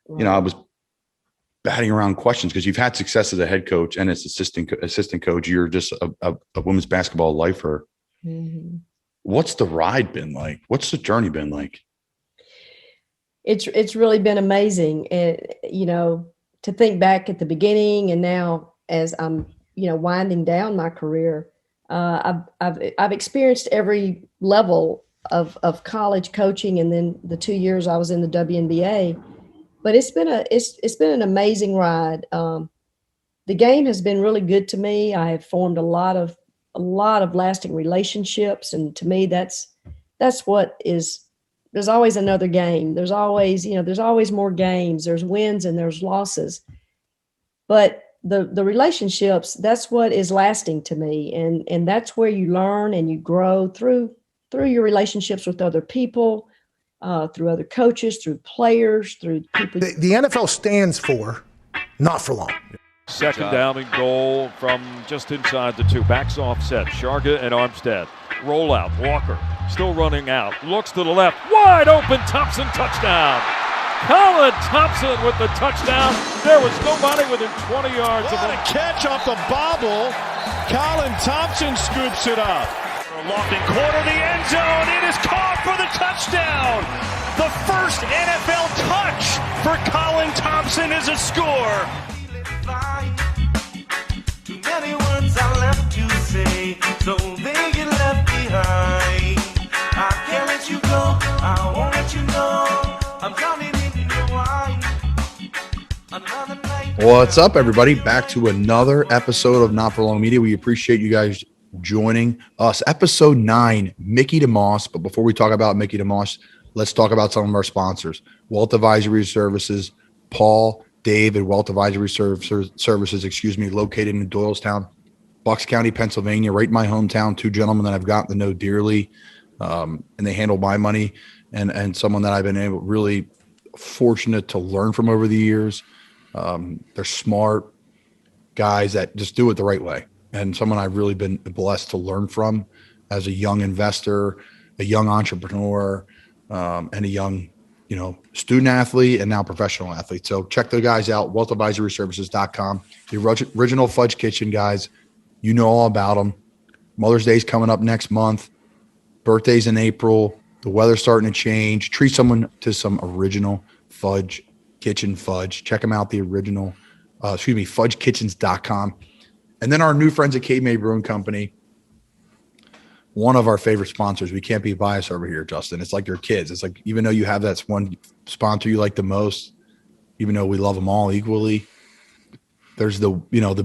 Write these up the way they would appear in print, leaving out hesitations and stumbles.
I was batting around questions because you've had success as a head coach and as assistant coach. You're just a women's basketball lifer. Mm-hmm. What's the ride been like? What's the journey been like? It's really been amazing. And, to think back at the beginning and now as I'm, winding down my career, I've experienced every level of college coaching, and then the 2 years I was in the WNBA. But it's been an amazing ride. The game has been really good to me. I have formed a lot of lasting relationships, and to me, that's what is. There's always another game. There's always more games. There's wins and there's losses, but the relationships, that's what is lasting to me, and that's where you learn and you grow through your relationships with other people, through other coaches, through players, through people. The NFL stands for not for long. Second down and goal from just inside the 2. Backs offset. Sharga and Armstead. Rollout. Walker still running out. Looks to the left. Wide open. Thompson touchdown. Colin Thompson with the touchdown. There was nobody within 20 yards of him. What a catch off the bobble. Colin Thompson scoops it up. Lofting corner the end zone. It is caught for the touchdown. The first NFL touch for Colin Thompson is a score. Too many words I left to say, so they get left behind. I can't let you go. I won't let you know. I'm drowning in your wine. Another night. What's up, everybody? Back to another episode of Not For Long Media. We appreciate you guys joining us. Episode 9, Mickie DeMoss. But before we talk about Mickie DeMoss, let's talk about some of our sponsors. Wealth Advisory Services, Paul, Dave at Wealth Advisory Services, located in Doylestown, Bucks County, Pennsylvania, right in my hometown. 2 gentlemen that I've gotten to know dearly, and they handle my money, and someone that I've been really fortunate to learn from over the years. They're smart guys that just do it the right way, and someone I've really been blessed to learn from as a young investor, a young entrepreneur, and a young student athlete and now professional athlete. So check the guys out, wealthadvisoryservices.com. The original Fudge Kitchen guys, you know all about them. Mother's Day's coming up next month. Birthday's in April. The weather's starting to change. Treat someone to some original Fudge Kitchen fudge. Check them out, the original, fudgekitchens.com. And then our new friends at Cape May Brewing Company, one of our favorite sponsors. We can't be biased over here, Justin. It's like your kids. It's like, even though you have that one sponsor you like the most, even though we love them all equally, there's the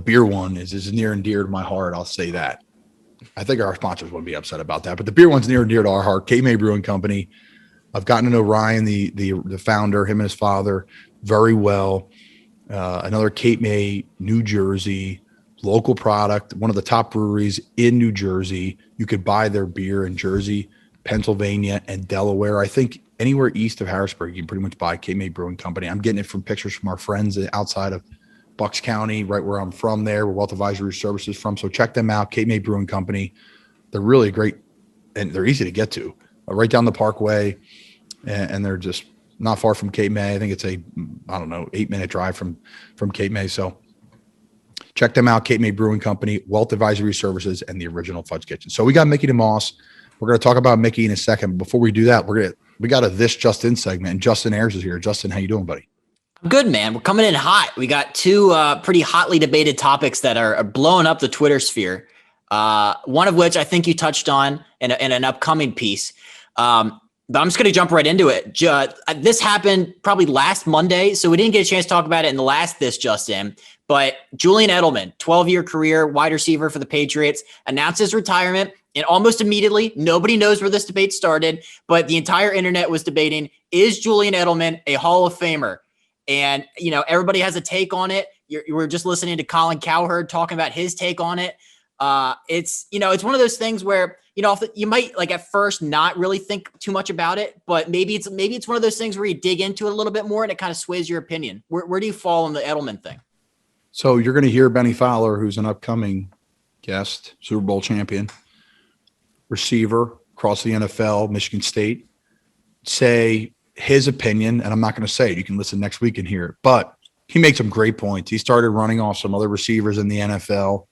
beer one is near and dear to my heart. I'll say that. I think our sponsors wouldn't be upset about that, but the beer one's near and dear to our heart. Cape May Brewing Company. I've gotten to know Ryan, the founder, him and his father, very well. Another Cape May, New Jersey, local product, one of the top breweries in New Jersey. You could buy their beer in Jersey, Pennsylvania, and Delaware. I think anywhere east of Harrisburg, you can pretty much buy Cape May Brewing Company. I'm getting it from pictures from our friends outside of Bucks County, right where I'm from there, where Wealth Advisory Services from. So check them out, Cape May Brewing Company. They're really great, and they're easy to get to. Right down the Parkway, and they're just not far from Cape May. I think it's 8-minute drive from Cape May. So check them out, Cape May Brewing Company, Wealth Advisory Services, and the original Fudge Kitchen. So we got Mickie DeMoss. We're going to talk about Mickie in a second. Before we do that, we got a This Just In segment, and Justin Ayers is here. Justin, how you doing, buddy? Good, man. We're coming in hot. We got 2 pretty hotly debated topics that are blowing up the Twitter sphere. One of which I think you touched on in an upcoming piece. But I'm just going to jump right into it. This happened probably last Monday, so we didn't get a chance to talk about it in the last This Just In. But Julian Edelman, 12-year career wide receiver for the Patriots, announced his retirement. And almost immediately, nobody knows where this debate started, but the entire internet was debating, is Julian Edelman a Hall of Famer? And, everybody has a take on it. You were just listening to Colin Cowherd talking about his take on it. It's one of those things where, you might at first not really think too much about it, but maybe it's one of those things where you dig into it a little bit more and it kind of sways your opinion. Where do you fall on the Edelman thing? So you're going to hear Benny Fowler, who's an upcoming guest, Super Bowl champion, receiver across the NFL, Michigan State, say his opinion, and I'm not going to say it. You can listen next week and hear it, but he made some great points. He started running off some other receivers in the NFL,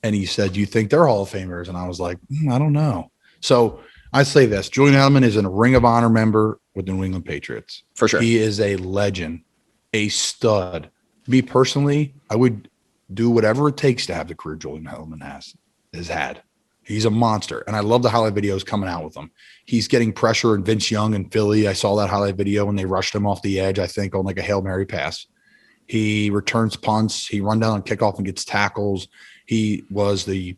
and he said, "You think they're Hall of Famers?" And I was like, I don't know. So I say this: Julian Edelman is a Ring of Honor member with the New England Patriots. For sure. He is a legend, a stud. Me personally, I would do whatever it takes to have the career Julian Edelman has had. He's a monster, and I love the highlight videos coming out with him. He's getting pressure, and Vince Young in Philly, I saw that highlight video when they rushed him off the edge, I think, on like a Hail Mary pass. He returns punts. He run down on kickoff and gets tackles. He was the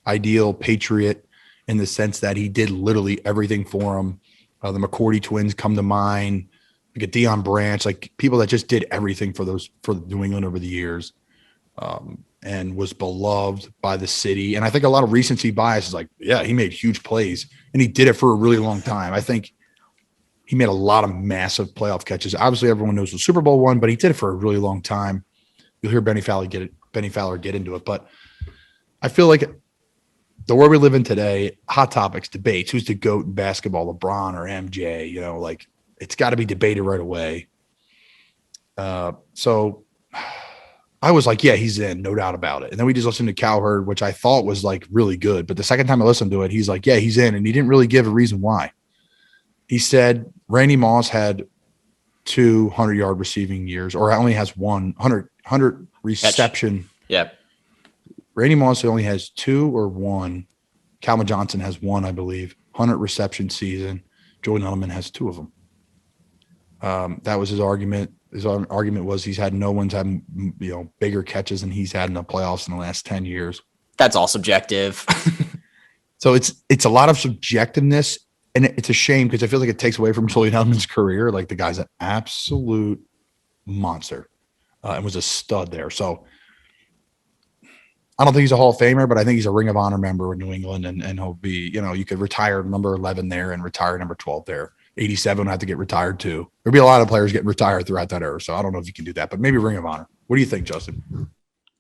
ideal Patriot in the sense that he did literally everything for him. The McCourty twins come to mind, like a Deion Branch, like people that just did everything for New England over the years. And was beloved by the city. And I think a lot of recency bias is like, yeah, he made huge plays and he did it for a really long time. I think he made a lot of massive playoff catches. Obviously, everyone knows the Super Bowl one, but he did it for a really long time. You'll hear Benny Fowler get into it. But I feel like the world we live in today, hot topics, debates, who's the GOAT in basketball, LeBron or MJ, you know, like it's got to be debated right away. So I was like, yeah, he's in, no doubt about it. And then we just listened to Cowherd, which I thought was like really good. But the second time I listened to it, he's like, yeah, he's in. And he didn't really give a reason why. He said Randy Moss had 200-yard receiving years, or only has 100 reception. Yep. Randy Moss only has 2 or 1. Calvin Johnson has 1, I believe. 100 reception season. Julian Edelman has 2 of them. That was his argument. His argument was no one's had, bigger catches than he's had in the playoffs in the last 10 years. That's all subjective. So it's a lot of subjectiveness, and it's a shame because I feel like it takes away from Julian Edelman's career. Like the guy's an absolute monster and was a stud there. So I don't think he's a Hall of Famer, but I think he's a Ring of Honor member with New England, and he'll be, you could retire number 11 there and retire number 12 there. 87 would have to get retired too. There'll be a lot of players getting retired throughout that era. So I don't know if you can do that, but maybe Ring of Honor. What do you think, Justin?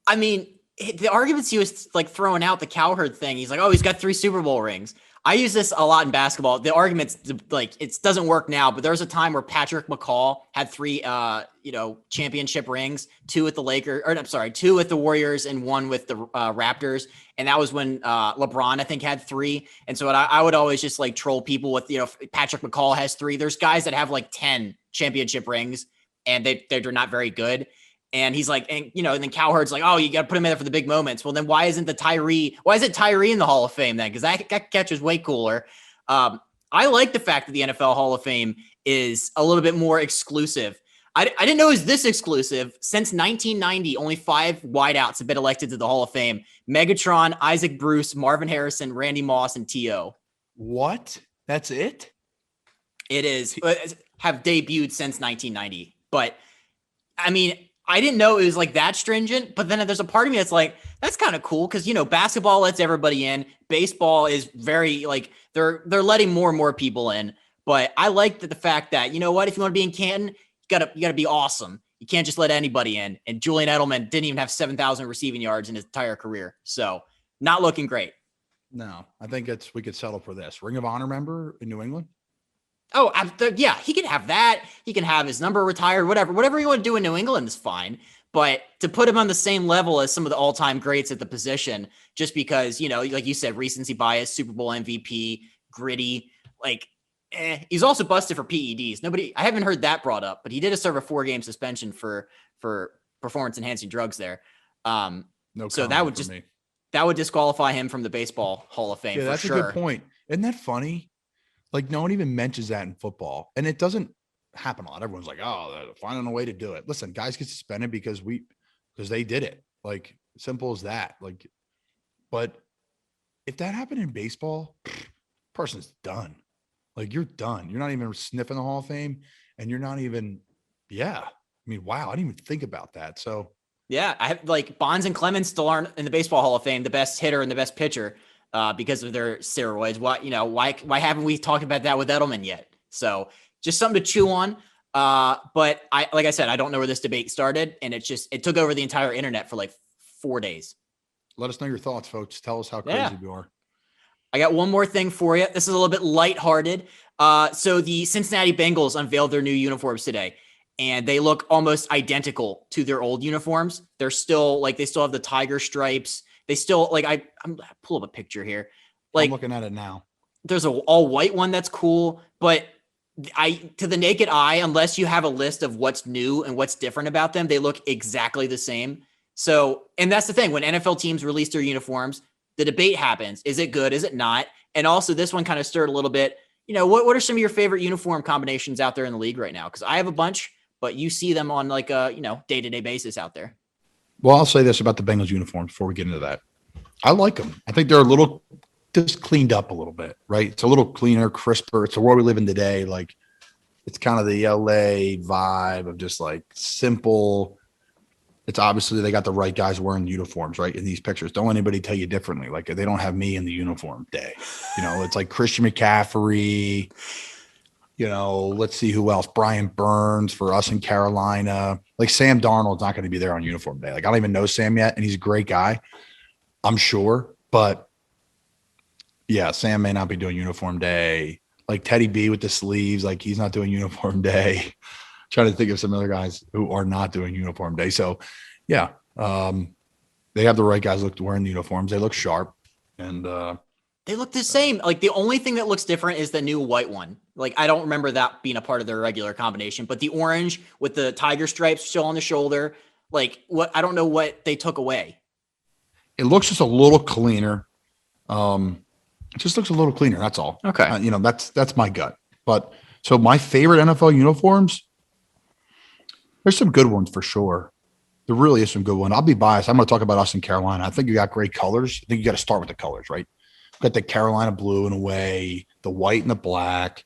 I mean, the arguments he was like throwing out, the Cowherd thing, he's like, oh, he's got 3 Super Bowl rings. I use this a lot in basketball. The arguments, like, it doesn't work now, but there was a time where Patrick McCall had 3, championship rings, 2 with the Lakers, or I'm sorry, 2 with the Warriors and 1 with the Raptors. And that was when LeBron, I think, had 3. And so I would always just like troll people with, Patrick McCall has 3. There's guys that have like 10 championship rings and they're not very good. And he's like, and then Cowherd's like, oh, you got to put him in there for the big moments. Well, then why isn't Tyree in the Hall of Fame then? Because that catch is way cooler. I like the fact that the NFL Hall of Fame is a little bit more exclusive. I didn't know it was this exclusive. Since 1990, only 5 wideouts have been elected to the Hall of Fame. Megatron, Isaac Bruce, Marvin Harrison, Randy Moss, and T.O. What? That's it? It is. Have debuted since 1990. But, I mean, I didn't know it was like that stringent, but then there's a part of me that's like, that's kind of cool because, basketball lets everybody in. Baseball is very like they're letting more and more people in. But I like the fact that, if you want to be in Canton, you gotta be awesome. You can't just let anybody in. And Julian Edelman didn't even have 7,000 receiving yards in his entire career. So not looking great. No, I think we could settle for this. Ring of Honor member in New England? Oh, yeah, he can have that. He can have his number retired, whatever you want to do in New England is fine. But to put him on the same level as some of the all-time greats at the position, just because, like you said, recency bias, Super Bowl MVP, gritty, he's also busted for PEDs. I haven't heard that brought up, but he did serve a 4-game suspension for performance-enhancing drugs there. So that would disqualify him from the Baseball Hall of Fame. Yeah, that's sure. A good point. Isn't that funny? Like no one even mentions that in football, and it doesn't happen a lot. Everyone's like, "Oh, they're finding a way to do it." Listen, guys get suspended because they did it. Like simple as that. Like, but if that happened in baseball, person's done. Like you're done. You're not even sniffing the Hall of Fame, and you're not even. Yeah, I mean, wow, I didn't even think about that. So yeah, I have like Bonds and Clemens still aren't in the Baseball Hall of Fame, the best hitter and the best pitcher. Because of their steroids. Why haven't we talked about that with Edelman yet? So just something to chew on. But like I said, I don't know where this debate started, and it took over the entire internet for like 4 days. Let us know your thoughts, folks. Tell us how crazy you are. I got one more thing for you. This is a little bit lighthearted. So the Cincinnati Bengals unveiled their new uniforms today, and they look almost identical to their old uniforms. They're still like, they still have the tiger stripes. They still like, I'm pull up a picture here. Like, I'm looking at it now. there's a all white one that's cool, but to the naked eye, unless you have a list of what's new and what's different about them, they look exactly the same. So, and that's the thing, when NFL teams release their uniforms, the debate happens. Is it good? Is it not? And also this one kind of stirred a little bit. What are some of your favorite uniform combinations out there in the league right now? Because I have a bunch, but you see them on like a, day-to-day basis out there. Well, I'll say this about the Bengals uniforms before we get into that. I like them. I think they're a little just cleaned up a little bit, right? It's a little cleaner, crisper. It's the world we live in today. Like, it's kind of the LA vibe of just like simple. It's obviously they got the right guys wearing uniforms, right? In these pictures. Don't let anybody tell you differently. Like, they don't have me in the uniform day. It's like Christian McCaffrey. Let's see who else. Brian Burns for us in Carolina. Like, Sam Darnold's not going to be there on uniform day. Like, I don't even know Sam yet, and he's a great guy, I'm sure. But yeah, Sam may not be doing uniform day. Like Teddy B with the sleeves, like he's not doing uniform day. Trying to think of some other guys who are not doing uniform day. So yeah, they have the right guys wearing the uniforms. They look sharp, and they look the same. Like, the only thing that looks different is the new white one. Like, I don't remember that being a part of their regular combination, but the orange with the tiger stripes still on the shoulder, like, I don't know what they took away. It looks just a little cleaner. It just looks a little cleaner. That's all. Okay. That's my gut. But so my favorite NFL uniforms, there's some good ones for sure. There really is some good ones. I'll be biased. I'm going to talk about us in Carolina. I think you got great colors. I think you got to start with the colors, right? Got the Carolina blue in a way, the white and the black.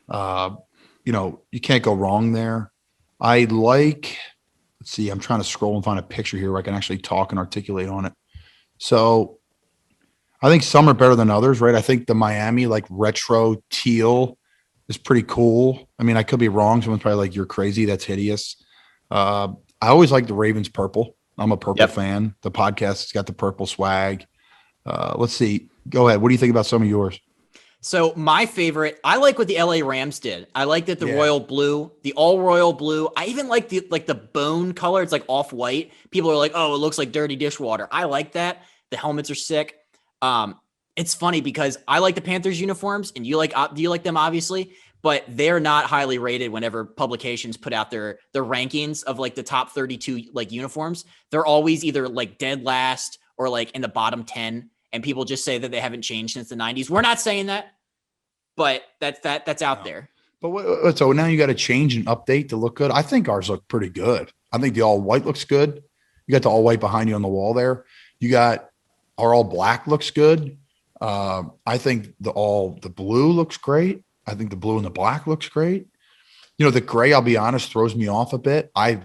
You can't go wrong there. I like, let's see, I'm trying to scroll and find a picture here where I can actually talk and articulate on it. So I think some are better than others, right? I think the Miami, like retro teal, is pretty cool. I mean, I could be wrong. Someone's probably like, you're crazy. That's hideous. I always like the Ravens purple. I'm a purple fan. The podcast has got the purple swag. Let's see. Go ahead. What do you think about some of yours? So my favorite, I like what the LA Rams did. I like that the royal blue, the all royal blue. I even like the bone color. It's like off white. People are like, oh, it looks like dirty dishwater. I like that. The helmets are sick. It's funny because I like the Panthers uniforms, and you like them obviously, but they're not highly rated whenever publications put out their rankings of like the top 32 like uniforms. They're always either like dead last or like in the bottom 10. And people just say that they haven't changed since the 90s. We're not saying that, but that's out there. But so now you got to change and update to look good. I think ours look pretty good. I think the all white looks good. You got the all white behind you on the wall there. You got our all black looks good. I think the blue looks great. I think the blue and the black looks great. The gray, I'll be honest, throws me off a bit. I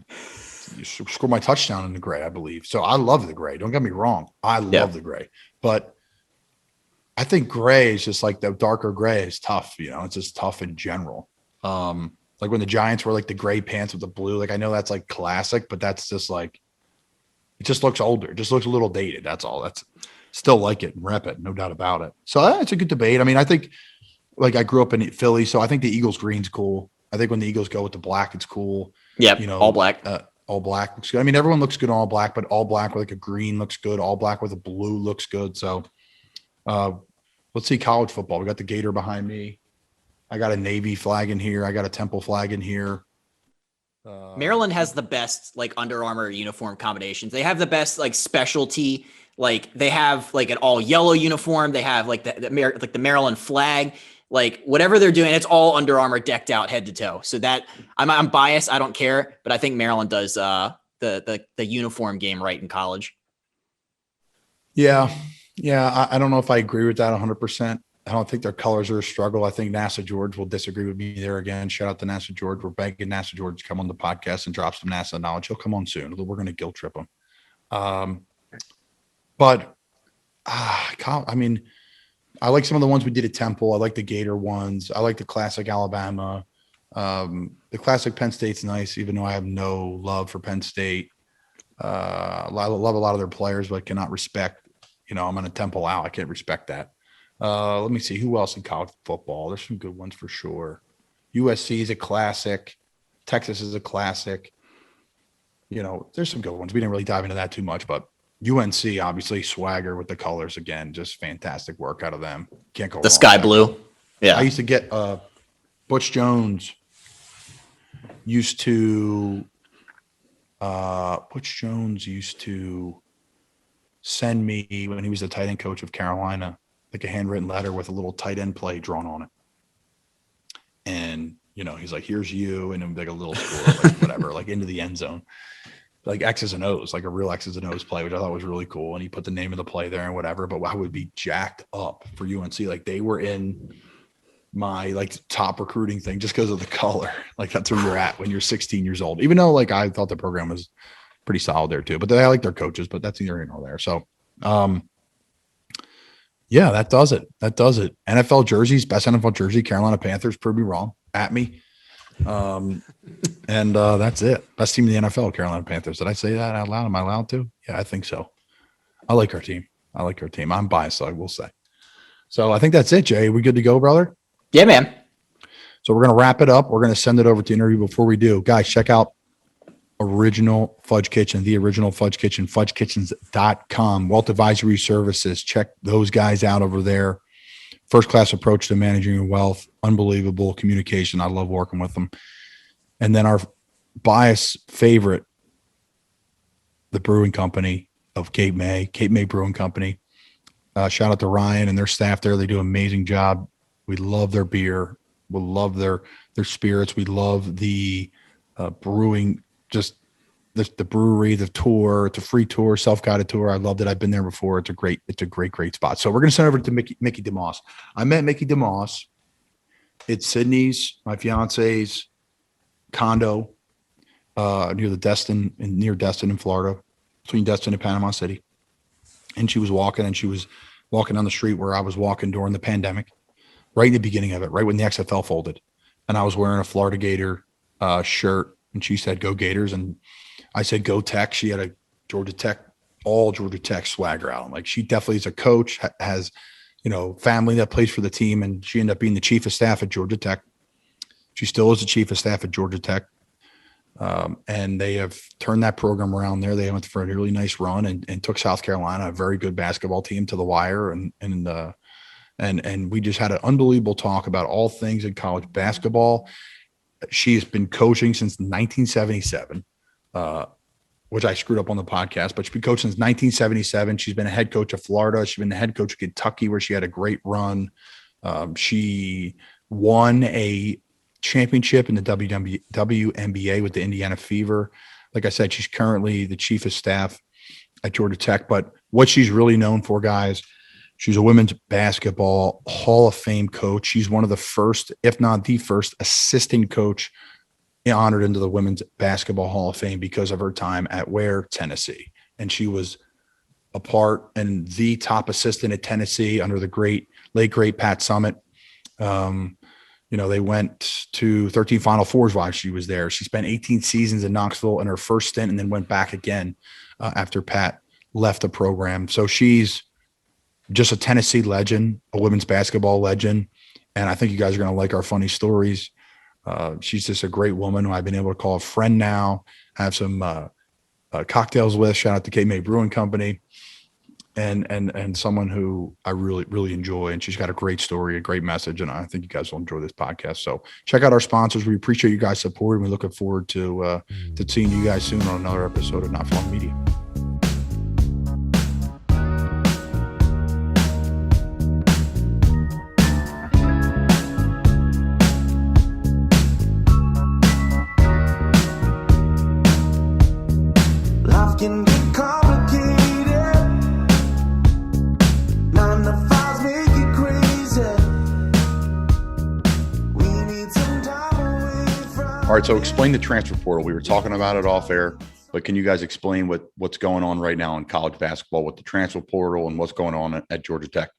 scored my touchdown in the gray, I believe. So I love the gray. Don't get me wrong. I love the gray. But I think gray is just like the darker gray is tough. It's just tough in general. Like when the Giants were like the gray pants with the blue, like I know that's like classic, but that's just like, it just looks older. It just looks a little dated. That's all. That's still like it and rep it. No doubt about it. So it's a good debate. I mean, I think like I grew up in Philly, so I think the Eagles green's cool. I think when the Eagles go with the black, it's cool. Yeah. All black. All black looks good. I mean, everyone looks good in all black, but all black with like a green looks good. All black with a blue looks good. So let's see college football. We got the Gator behind me. I got a Navy flag in here. I got a Temple flag in here. Maryland has the best like Under Armour uniform combinations. They have the best like specialty. Like they have like an all yellow uniform. They have like the Maryland flag. Like whatever they're doing, it's all Under Armour decked out head to toe. So that I'm biased. I don't care, but I think Maryland does the uniform game right in college. Yeah. I don't know if I agree with that 100%. I don't think their colors are a struggle. I think NASA George will disagree with me there again. Shout out to NASA George. We're begging NASA George to come on the podcast and drop some NASA knowledge. He'll come on soon. We're going to guilt trip him. But I mean, I like some of the ones we did at Temple. I like the Gator ones. I like the classic Alabama. The classic Penn State's nice, even though I have no love for Penn State. I love a lot of their players, but cannot respect. I'm on a Temple out. I can't respect that. Let me see who else in college football. There's some good ones for sure. USC is a classic. Texas is a classic. There's some good ones. We didn't really dive into that too much, but UNC, obviously, swagger with the colors again. Just fantastic work out of them. Can't go wrong. The sky blue. Yeah. I used to get Butch Jones used to send me, when he was the tight end coach of Carolina, like a handwritten letter with a little tight end play drawn on it. And, he's like, here's you. And it would be like a little score, like whatever, like into the end zone, like X's and O's, like a real X's and O's play, which I thought was really cool. And he put the name of the play there and whatever, but I would be jacked up for UNC. Like they were in my top recruiting thing just because of the color. Like that's where you're at when you're 16 years old, even though I thought the program was pretty solid there too, but I like their coaches, but that's neither here nor there. So, yeah, that does it. NFL jerseys, best NFL jersey, Carolina Panthers, prove me wrong at me. And that's it. Best team in the NFL, Carolina Panthers. Did I say that out loud? Am I allowed to? Yeah, I think so. I like our team. I'm biased, so I will say. So I think that's it, Jay. We good to go, brother? Yeah, man. So we're going to wrap it up. We're going to send it over to interview. Before we do, guys, check out Original Fudge Kitchen, the Original Fudge Kitchen, fudgekitchens.com. Wealth Advisory Services. Check those guys out over there. First class approach to managing your wealth. Unbelievable communication. I love working with them. And then our bias favorite, the Brewing Company of Cape May Brewing Company. Shout out to Ryan and their staff there. They do an amazing job. We love their beer. We love their spirits. We love the brewing, just the brewery, the tour. It's a free tour, self-guided tour. I loved it. I've been there before. It's a great spot. So we're going to send over to Mickie DeMoss. I met Mickie DeMoss. It's Sydney's, my fiance's condo near Destin in Florida, between Destin and Panama City. And she was walking down the street where I was walking during the pandemic, right in the beginning of it, right when the XFL folded. And I was wearing a Florida Gator shirt, and she said, "Go Gators." And I said, "Go Tech." She had a all Georgia Tech swagger out. Like, she definitely is a coach, has, family that plays for the team. And she ended up being the chief of staff at Georgia Tech. She still is the chief of staff at Georgia Tech. And they have turned that program around there. They went for a really nice run and took South Carolina, a very good basketball team, to the wire. And we just had an unbelievable talk about all things in college basketball. She has been coaching since 1977, which I screwed up on the podcast, but she's been coaching since 1977. She's been a head coach of Florida. She's been the head coach of Kentucky, where she had a great run. She won a championship in the WMBA with the Indiana Fever. Like I said, she's currently the chief of staff at Georgia Tech. But what she's really known for, guys, she's a women's basketball Hall of Fame coach. She's one of the first, if not the first, assistant coach honored into the Women's Basketball Hall of Fame because of her time at Tennessee. And she was a part and the top assistant at Tennessee under the late great Pat Summitt. They went to 13 Final Fours while she was there. She spent 18 seasons in Knoxville in her first stint, and then went back again after Pat left the program. So she's just a Tennessee legend, a women's basketball legend. And I think you guys are going to like our funny stories. She's just a great woman who I've been able to call a friend now, have some cocktails with. Shout out to Cape May Brewing Company. And someone who I really, really enjoy. And she's got a great story, a great message. And I think you guys will enjoy this podcast. So check out our sponsors. We appreciate you guys' support, and we're looking forward to seeing you guys soon on another episode of Not For Long Media. Life can get complicated. 9 to 5s make it crazy. We need some time away from. All right, so explain the transfer portal. We were talking about it off air, but can you guys explain what's going on right now in college basketball with the transfer portal and what's going on at Georgia Tech?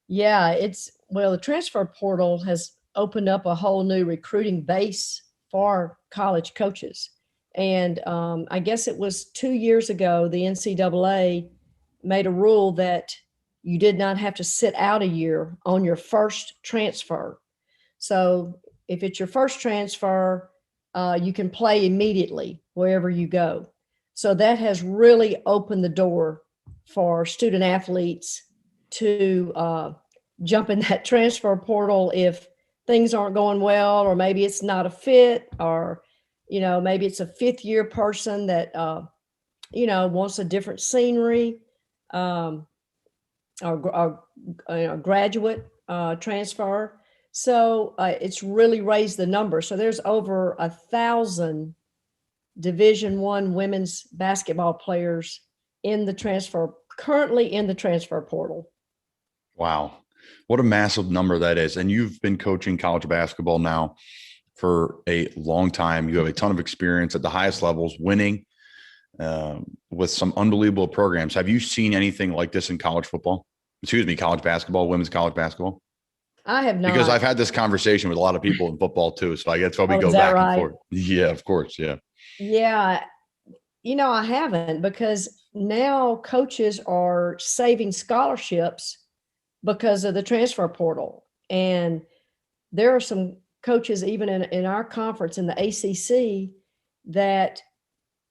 Yeah, the transfer portal has opened up a whole new recruiting base for college coaches. And I guess it was 2 years ago, the NCAA made a rule that, you did not have to sit out a year on your first transfer. So if it's your first transfer, you can play immediately wherever you go. So that has really opened the door for student athletes to jump in that transfer portal if things aren't going well, or maybe it's not a fit, or, maybe it's a fifth year person that, wants a different scenery, or graduate transfer. So it's really raised the number. So there's over 1,000 Division I women's basketball players currently in the transfer portal. Wow. What a massive number that is. And you've been coaching college basketball now for a long time. You have a ton of experience at the highest levels, winning with some unbelievable programs. Have you seen anything like this in college basketball, women's college basketball? I have not. Because I've had this conversation with a lot of people in football too. So I guess why we go back and forth. Yeah, of course. Yeah. Yeah. I haven't, because now coaches are saving scholarships because of the transfer portal. And there are some coaches, even in our conference in the ACC, that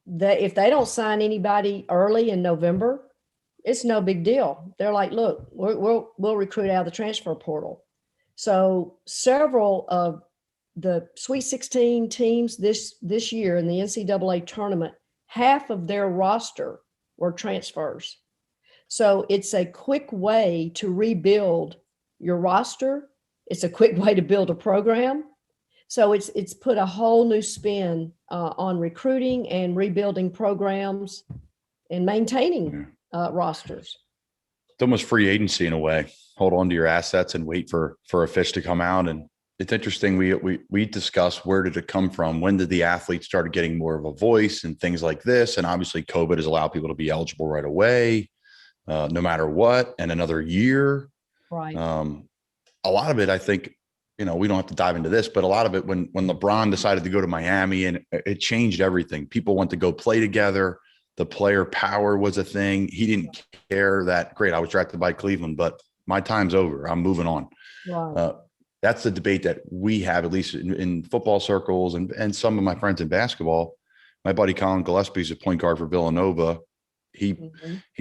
if they don't sign anybody early in November, it's no big deal. They're like, look, we'll recruit out of the transfer portal. So several of the Sweet 16 teams this year in the NCAA tournament, half of their roster were transfers. So it's a quick way to rebuild your roster. It's a quick way to build a program. So it's put a whole new spin on recruiting and rebuilding programs and maintaining rosters. It's almost free agency in a way. Hold on to your assets and wait for a fish to come out. And it's interesting. We discuss, where did it come from? When did the athletes start getting more of a voice and things like this? And obviously COVID has allowed people to be eligible right away, no matter what, and another year. Right. A lot of it, I think, we don't have to dive into this, but a lot of it, when LeBron decided to go to Miami, and it changed everything. People went to go play together. The player power was a thing. He didn't care that, great, I was drafted by Cleveland, but my time's over. I'm moving on. Right. That's the debate that we have, at least in football circles and some of my friends in basketball. My buddy Colin Gillespie is a point guard for Villanova. He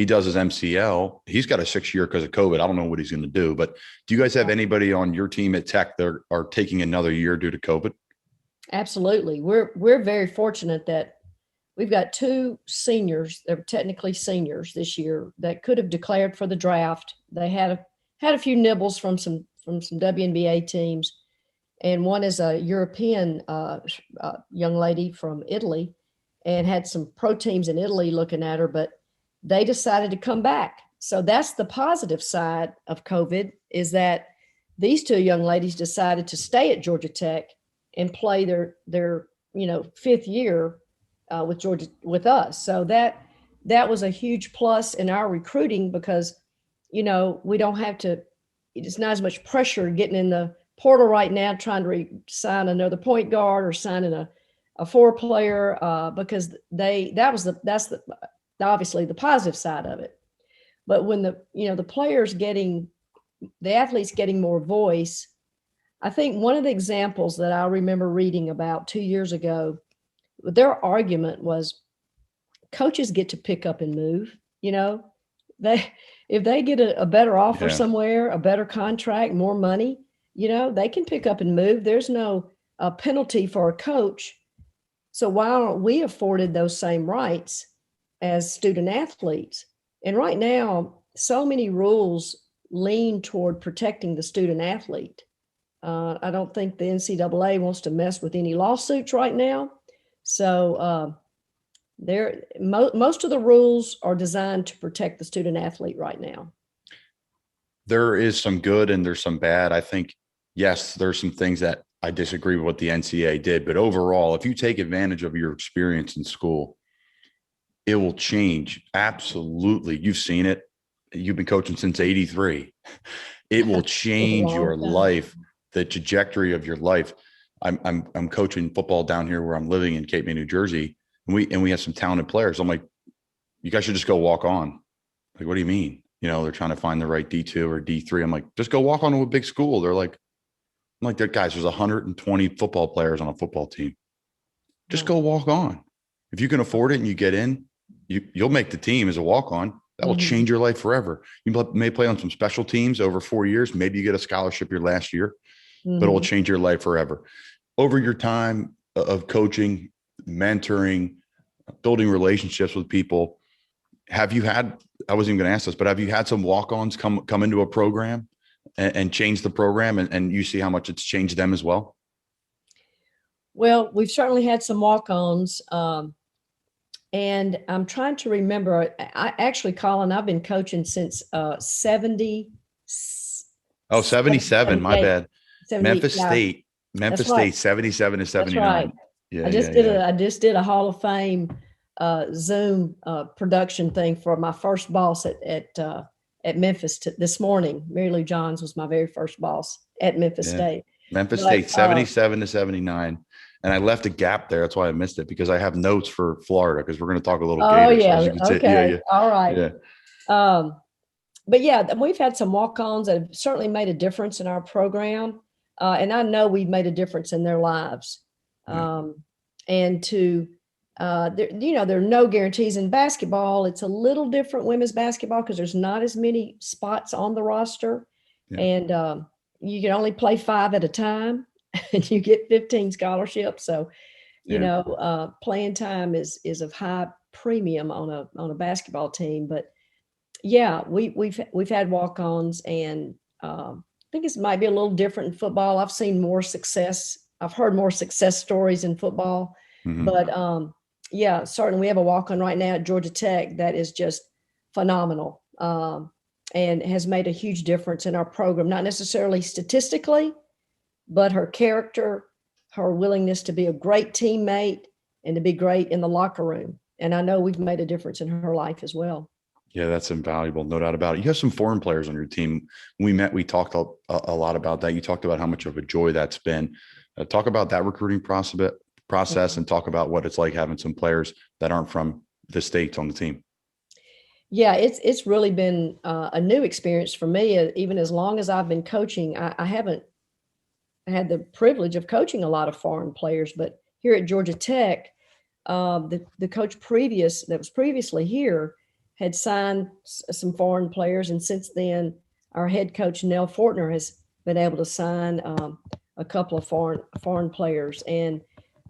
does his MCL. He's got a 6-year because of COVID. I don't know what he's going to do. But do you guys have anybody on your team at Tech that are taking another year due to COVID? Absolutely. We're very fortunate that we've got 2 seniors that are technically seniors this year that could have declared for the draft. They had a few nibbles from some WNBA teams, and one is a European young lady from Italy, and had some pro teams in Italy looking at her, but they decided to come back. So that's the positive side of COVID, is that these 2 young ladies decided to stay at Georgia Tech and play their 5th year with us. So that was a huge plus in our recruiting, because we don't have to. It's not as much pressure getting in the portal right now, trying to sign another point guard or signing a 4-player, because that's obviously the positive side of it. But when the athletes getting more voice, I think one of the examples that I remember reading about 2 years ago, their argument was coaches get to pick up and move. If they get a better offer somewhere, a better contract, more money, they can pick up and move. There's no penalty for a coach. So why aren't we afforded those same rights as student athletes? And right now, so many rules lean toward protecting the student athlete. I don't think the NCAA wants to mess with any lawsuits right now. So most of the rules are designed to protect the student athlete right now. There is some good and there's some bad. I think, yes, there's some things that I disagree with what the NCAA did, but overall, if you take advantage of your experience in school, it will change. Absolutely. You've seen it. You've been coaching since '83. It will change your life, the trajectory of your life. I'm coaching football down here where I'm living in Cape May, New Jersey. And we have some talented players. I'm like, you guys should just go walk on. Like, what do you mean? they're trying to find the right D2 or D3. I'm like, just go walk on to a big school. They're like, I'm like, guys, there's 120 football players on a football team. Just go walk on. If you can afford it and you get in, you'll make the team as a walk-on. That will change your life forever. You may play on some special teams over 4 years. Maybe you get a scholarship your last year, but it will change your life forever. Over your time of coaching, mentoring, building relationships with people, have you had, I wasn't even going to ask this, but have you had some walk-ons come into a program and change the program and you see how much it's changed them as well? Well, we've certainly had some walk-ons. And I'm trying to remember, Colin, I've been coaching since 70. Oh, 77. My bad. 70, Memphis State, right. 77 to 79. That's right. Yeah, I just did a Hall of Fame Zoom production thing for my first boss at Memphis this morning. Mary Lou Johns was my very first boss at Memphis State. Memphis State, 77 to 79. And I left a gap there. That's why I missed it, because I have notes for Florida, because we're going to talk a little Gators. Okay. All right. Yeah. But yeah, we've had some walk-ons that have certainly made a difference in our program. And I know we've made a difference in their lives. And there are no guarantees in basketball. It's a little different, women's basketball, because there's not as many spots on the roster. Yeah. And you can only play 5 at a time. And you get 15 scholarships. So, playing time is of high premium on a basketball team. But yeah, we've had walk-ons, and I think it might be a little different in football. I've seen more success. I've heard more success stories in football. But certainly we have a walk-on right now at Georgia Tech that is just phenomenal and has made a huge difference in our program. Not necessarily statistically, but her character, her willingness to be a great teammate and to be great in the locker room. And I know we've made a difference in her life as well. Yeah, that's invaluable. No doubt about it. You have some foreign players on your team. When we met, we talked a lot about that. You talked about how much of a joy that's been. Talk about that recruiting process and talk about what it's like having some players that aren't from the States on the team. Yeah, it's really been a new experience for me. Even as long as I've been coaching, I haven't had the privilege of coaching a lot of foreign players, but here at Georgia Tech, the coach that was previously here had signed some foreign players. And since then, our head coach, Nell Fortner, has been able to sign a couple of foreign players. And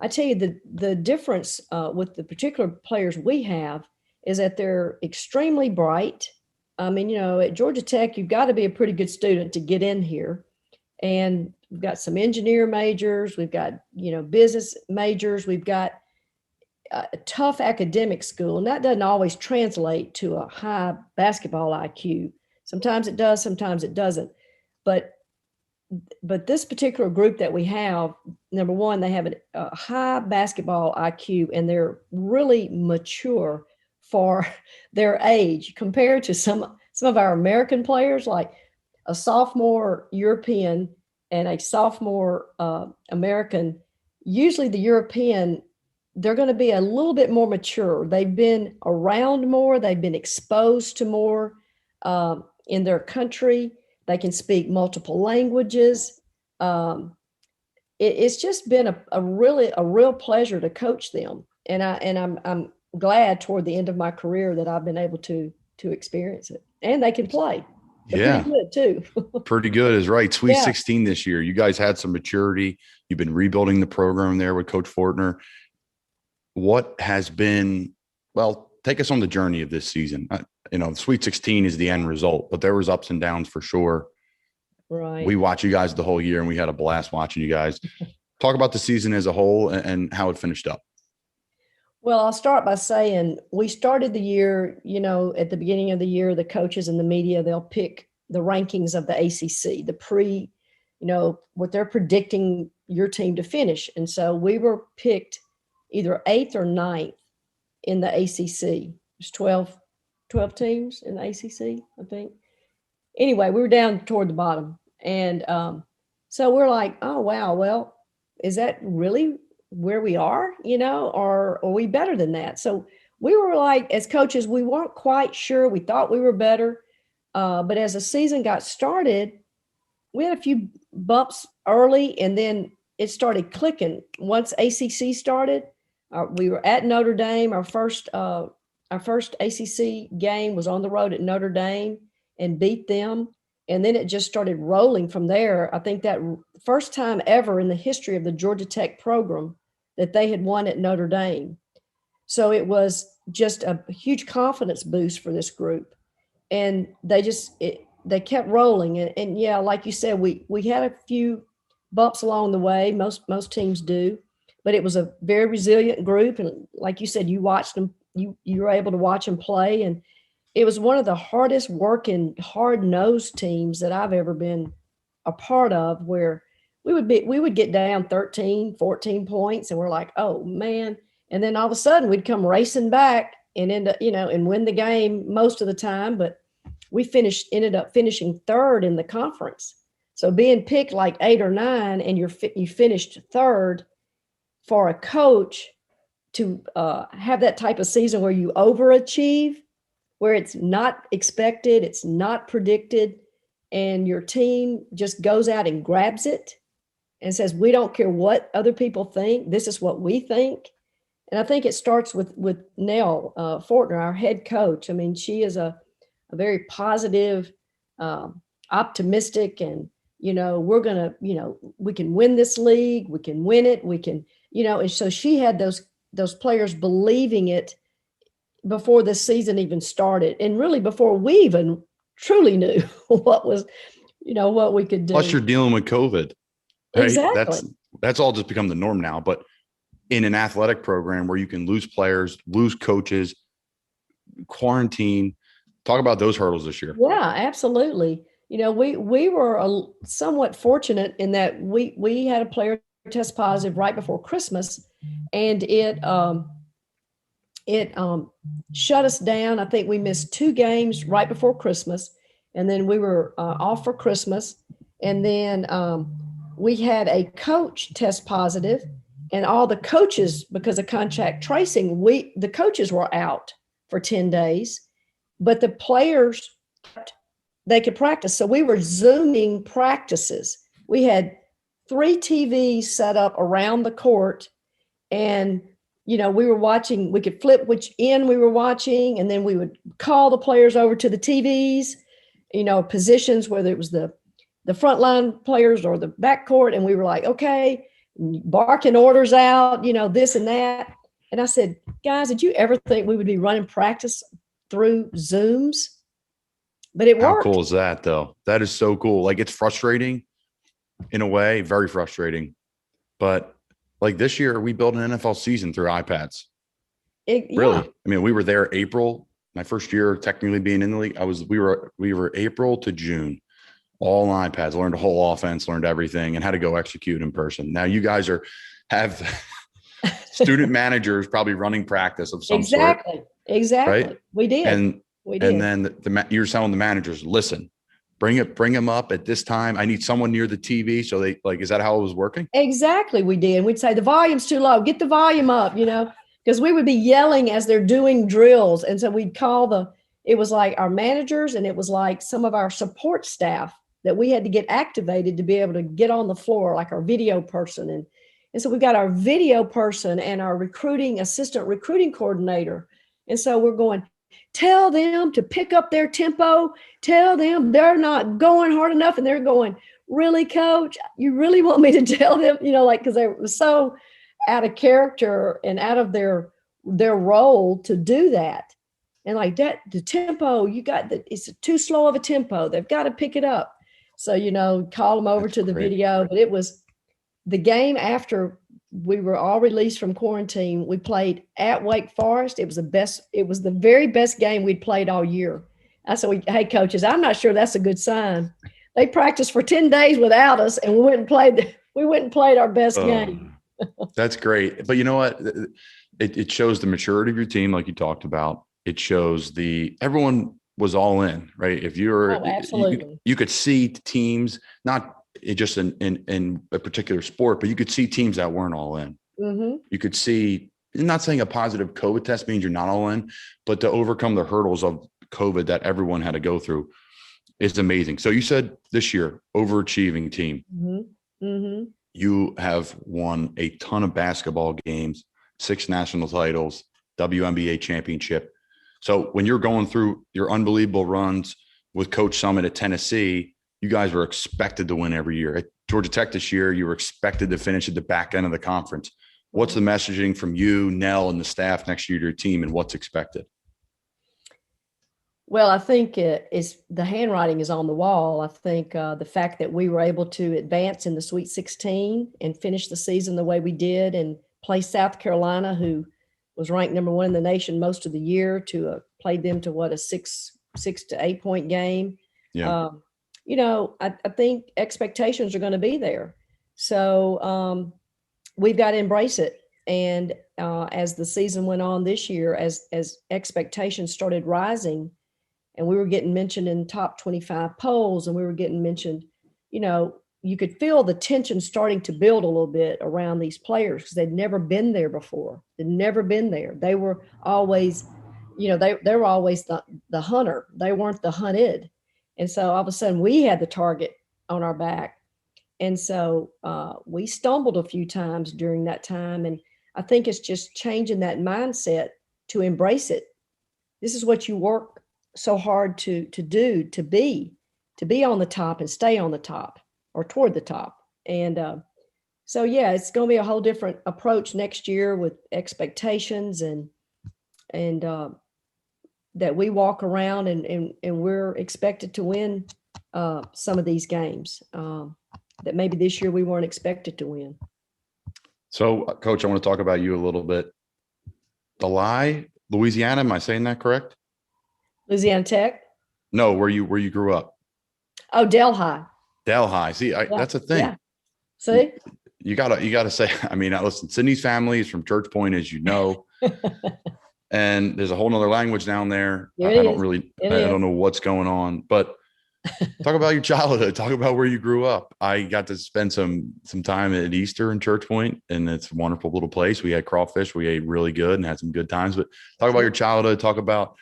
I tell you, the difference with the particular players we have is that they're extremely bright. I mean, at Georgia Tech, you've got to be a pretty good student to get in here. And we've got some engineer majors. We've got, business majors. We've got a tough academic school. And that doesn't always translate to a high basketball IQ. Sometimes it does, sometimes it doesn't. But this particular group that we have, number one, they have a high basketball IQ, and they're really mature for their age compared to some of our American players, like a sophomore European and a sophomore American. Usually the European, they're going to be a little bit more mature. They've been around more. They've been exposed to more in their country. They can speak multiple languages. It's just been a real pleasure to coach them. And I'm glad toward the end of my career that I've been able to experience it. And they can play. They're pretty good too. Pretty good is right. Sweet 16 this year. You guys had some maturity. You've been rebuilding the program there with Coach Fortner. What has been, take us on the journey of this season. The Sweet 16 is the end result, but there was ups and downs for sure. Right. We watched you guys the whole year, and we had a blast watching you guys. Talk about the season as a whole and how it finished up. Well, I'll start by saying we started the year, at the beginning of the year, the coaches and the media, they'll pick the rankings of the ACC, what they're predicting your team to finish. And so we were picked either 8th or 9th in the ACC. There's 12 teams in the ACC, I think. Anyway, we were down toward the bottom. And so we're like, oh, wow, well, is that really where we are, or are we better than that? So we were like, as coaches, we weren't quite sure. We thought we were better. But as the season got started, we had a few bumps early, and then it started clicking. Once ACC started, we were at Notre Dame. Our first ACC game was on the road at Notre Dame and beat them. And then it just started rolling from there. I think that first time ever in the history of the Georgia Tech program that they had won at Notre Dame. So it was just a huge confidence boost for this group. And they kept rolling. And yeah, like you said, we had a few bumps along the way. Most teams do, but it was a very resilient group. And like you said, you watched them, you were able to watch them play. And it was one of the hardest working, hard-nosed teams that I've ever been a part of, where we would get down 13, 14 points, and we're like, oh man. And then all of a sudden we'd come racing back and end up, and win the game most of the time. But we ended up finishing third in the conference. So being picked like 8 or 9 and you finished third, for a coach to have that type of season where you overachieve, where it's not expected, it's not predicted, and your team just goes out and grabs it and says, we don't care what other people think, this is what we think. And I think it starts with Nell Fortner, our head coach. I mean, she is a very positive, optimistic, and, we're going to, we can win this league, we can win it, we can, and so she had those players believing it before the season even started, and really before we even truly knew what we could do. Plus you're dealing with COVID. Right? Exactly. That's all just become the norm now. But in an athletic program where you can lose players, lose coaches, quarantine, talk about those hurdles this year. Yeah, absolutely. We were somewhat fortunate in that we had a player test positive right before Christmas, and it shut us down. I think we missed 2 games right before Christmas, and then we were off for Christmas. And then we had a coach test positive, and all the coaches, because of contact tracing, the coaches were out for 10 days, but the players, they could practice. So we were Zooming practices. We had 3 TVs set up around the court, and we were watching, we could flip which end we were watching, and then we would call the players over to the TVs, positions, whether it was the frontline players or the back court. And we were like, okay, barking orders out, this and that. And I said, guys, did you ever think we would be running practice through Zooms? But it worked. How cool is that, though? That is so cool. Like, it's frustrating in a way, very frustrating. But like this year, we built an NFL season through iPads. Really? I mean, we were there April, my first year technically being in the league. We were April to June, all on iPads, learned a whole offense, learned everything, and had to go execute in person. Now you guys have student managers probably running practice of some sort. Exactly. Right? We did. And then you're telling the managers, listen, bring them up at this time. I need someone near the TV. So they is that how it was working? Exactly. We did. And we'd say the volume's too low, get the volume up, because we would be yelling as they're doing drills. And so we'd call it was like our managers, and it was like some of our support staff that we had to get activated to be able to get on the floor, like our video person. And so we've got our video person and our assistant recruiting coordinator. And so we're going, tell them to pick up their tempo, tell them they're not going hard enough. And they're going, really, coach, you really want me to tell them, because they were so out of character and out of their role to do that. And like that, the tempo, it's too slow of a tempo. They've got to pick it up. So, call them over to the video. But it was the game after we were all released from quarantine. We played at Wake Forest. It was the very best game we'd played all year. I said, hey, coaches, I'm not sure that's a good sign. They practiced for 10 days without us, and we went and played our best game. That's great. But you know what? It shows the maturity of your team, like you talked about. It shows everyone was all in, right? If absolutely. You could see teams, not just in a particular sport, but you could see teams that weren't all in. Mm-hmm. You could see, I'm not saying a positive COVID test means you're not all in, but to overcome the hurdles of COVID that everyone had to go through, is amazing. So you said this year, overachieving team. Mm-hmm. Mm-hmm. You have won a ton of basketball games, 6 national titles, WMBA championship. So when you're going through your unbelievable runs with Coach Summit at Tennessee, you guys were expected to win every year. At Georgia Tech this year, you were expected to finish at the back end of the conference. What's the messaging from you, Nell, and the staff next year to your team, and what's expected? Well, I think the handwriting is on the wall. I think the fact that we were able to advance in the Sweet 16 and finish the season the way we did and play South Carolina, who was ranked number 1 in the nation most of the year, to played them to a 6 to 8 point game. Yeah. I think expectations are going to be there. So we've got to embrace it. And as the season went on this year, as expectations started rising, and we were getting mentioned in top 25 polls, and we were getting mentioned, you could feel the tension starting to build a little bit around these players because they'd never been there before. They'd never been there. They were always, they were always the hunter. They weren't the hunted. And so all of a sudden we had the target on our back. And so we stumbled a few times during that time. And I think it's just changing that mindset to embrace it. This is what you work so hard to do, to be on the top and stay on the top or toward the top. And so, yeah, it's going to be a whole different approach next year with expectations and that we walk around and we're expected to win some of these games that maybe this year we weren't expected to win. So, Coach, I want to talk about you a little bit. Delhi, Louisiana, am I saying that correct? Louisiana Tech? No, where you grew up. Oh, Delhi. Delhi. See, that's a thing. Yeah. See? You gotta say, I mean, listen, Sydney's family is from Church Point, as you know. And there's a whole nother language down there. I don't know what's going on, but talk about your childhood. Talk about where you grew up. I got to spend some time at Easter in Church Point, and it's a wonderful little place. We had crawfish. We ate really good and had some good times. But talk about your childhood. Talk about,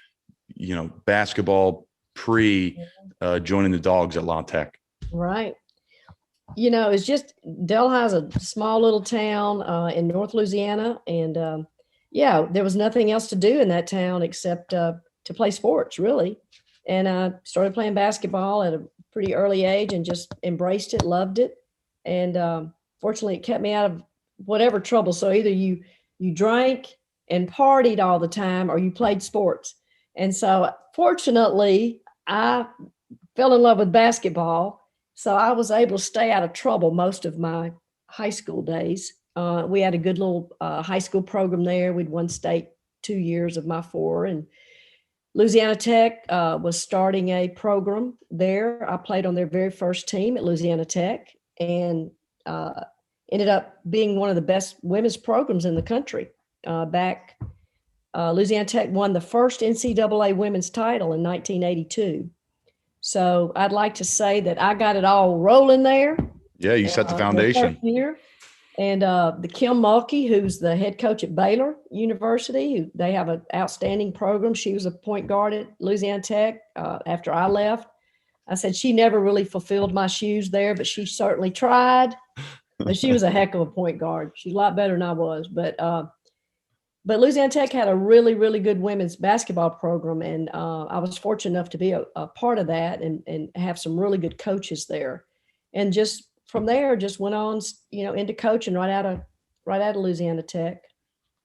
basketball joining the Dogs at La Tech. Right. It's just Delhi is a small little town in North Louisiana. And there was nothing else to do in that town except to play sports, really. And I started playing basketball at a pretty early age and just embraced it, loved it. And fortunately, it kept me out of whatever trouble. So either you drank and partied all the time or you played sports. And so fortunately, I fell in love with basketball. So I was able to stay out of trouble most of my high school days. We had a good little high school program there. We'd won state 2 years of my 4. And Louisiana Tech was starting a program there. I played on their very first team at Louisiana Tech and ended up being one of the best women's programs in the country. Louisiana Tech won the first NCAA women's title in 1982. So I'd like to say that I got it all rolling there. Yeah, you set the foundation. And the Kim Mulkey, who's the head coach at Baylor University, they have an outstanding program. She was a point guard at Louisiana Tech after I left. I said she never really fulfilled my shoes there, but she certainly tried. But she was a heck of a point guard. She's a lot better than I was. But Louisiana Tech had a really, really good women's basketball program, and I was fortunate enough to be a part of that and have some really good coaches there. And just from there, just went on, into coaching right out of Louisiana Tech.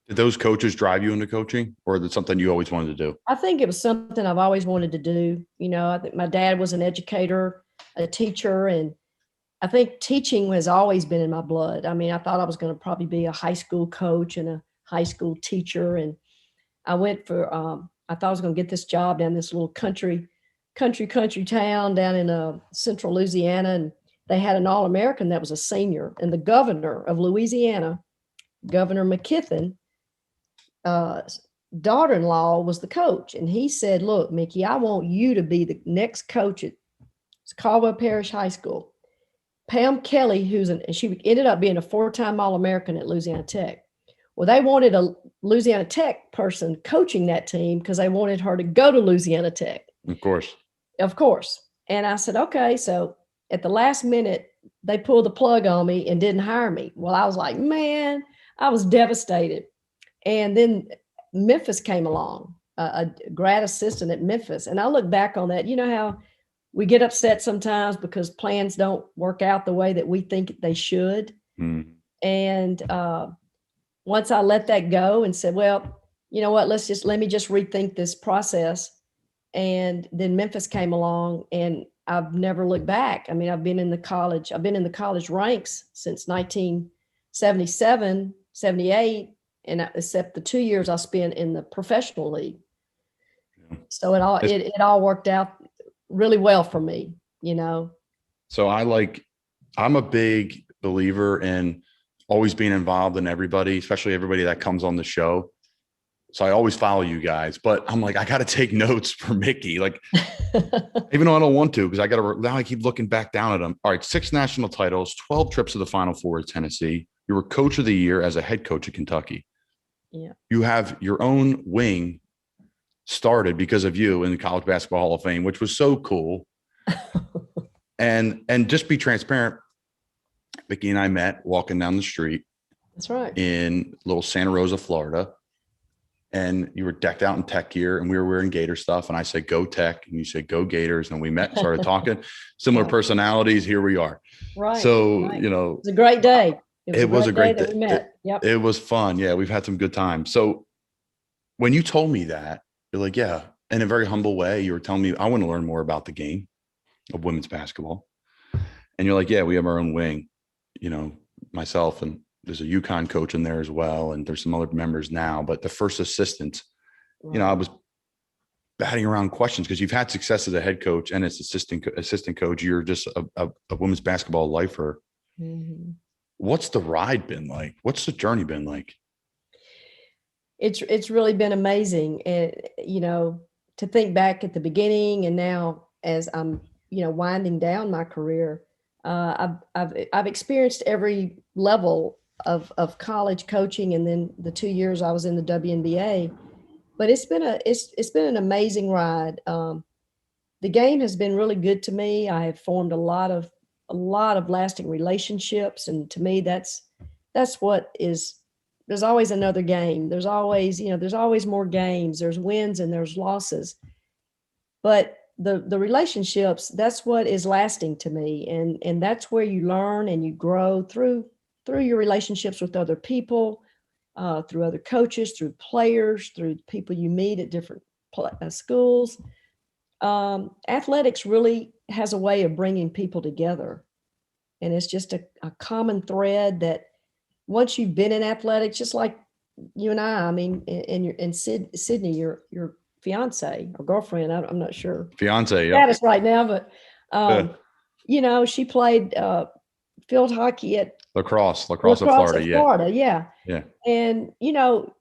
Did those coaches drive you into coaching, or is it something you always wanted to do? I think it was something I've always wanted to do. I think my dad was an educator, a teacher, and I think teaching has always been in my blood. I mean, I thought I was going to probably be a high school coach and a high school teacher. And I went I thought I was going to get this job down this little country town down in central Louisiana. And they had an All-American that was a senior, and the governor of Louisiana, Governor McKithen, daughter-in-law was the coach. And he said, look, Mickie, I want you to be the next coach at Caldwell Parish High School. Pam Kelly, she ended up being a 4-time All-American at Louisiana Tech. Well, they wanted a Louisiana Tech person coaching that team because they wanted her to go to Louisiana Tech. Of course. Of course. And I said, okay. So at the last minute, they pulled the plug on me and didn't hire me. Well, I was like, man, I was devastated. And then Memphis came along, a grad assistant at Memphis. And I look back on that. You know how we get upset sometimes because plans don't work out the way that we think they should. Mm. And once I let that go and said, well, you know what, let me just rethink this process. And then Memphis came along and I've never looked back. I mean, I've been in the college ranks since 1977, 78, and except the 2 years I spent in the professional league. Yeah. So it all worked out really well for me, you know? So I'm a big believer in always being involved in everybody, especially everybody that comes on the show. So I always follow you guys, but I'm like, I got to take notes for Mickie, like, even though I don't want to, because now I keep looking back down at them. All right, 6 national titles, 12 trips to the Final Four at Tennessee. You were coach of the year as a head coach at Kentucky. Yeah. You have your own wing started because of you in the College Basketball Hall of Fame, which was so cool. and just be transparent. Mickie and I met walking down the street. That's right. In little Santa Rosa, Florida. And you were decked out in Tech gear and we were wearing Gator stuff. And I said, go Tech. And you said, go Gators. And we met and started talking. Similar personalities. Here we are. Right. So, right. You know. It was a great day. It was a great day. That we met. Yep. It was fun. Yeah. We've had some good times. So when you told me that, you're like, yeah, in a very humble way, you were telling me, I want to learn more about the game of women's basketball. And you're like, yeah, we have our own wing, you know, myself and there's a UConn coach in there as well. And there's some other members now, but the first assistant, right. You know, I was batting around questions because you've had success as a head coach and as assistant coach. You're just a women's basketball lifer. Mm-hmm. What's the ride been like? What's the journey been like? It's really been amazing. And, you know, to think back at the beginning and now as I'm, you know, winding down my career, I've experienced every level of college coaching, and then the 2 years I was in the WNBA. But it's been an amazing ride. The game has been really good to me. I have formed a lot of lasting relationships, and to me, that's what is. There's always another game. There's always more games. There's wins and there's losses, but the relationships, that's what is lasting to me, and that's where you learn and you grow through your relationships with other people, through other coaches, through players, through people you meet at different schools. Athletics really has a way of bringing people together, and it's just a common thread that once you've been in athletics, just like you and I mean, and Sydney, your fiance or girlfriend, I'm not sure. Fiance, yeah. Status right now, but you know, she played field hockey at lacrosse of Florida. Yeah. And you know,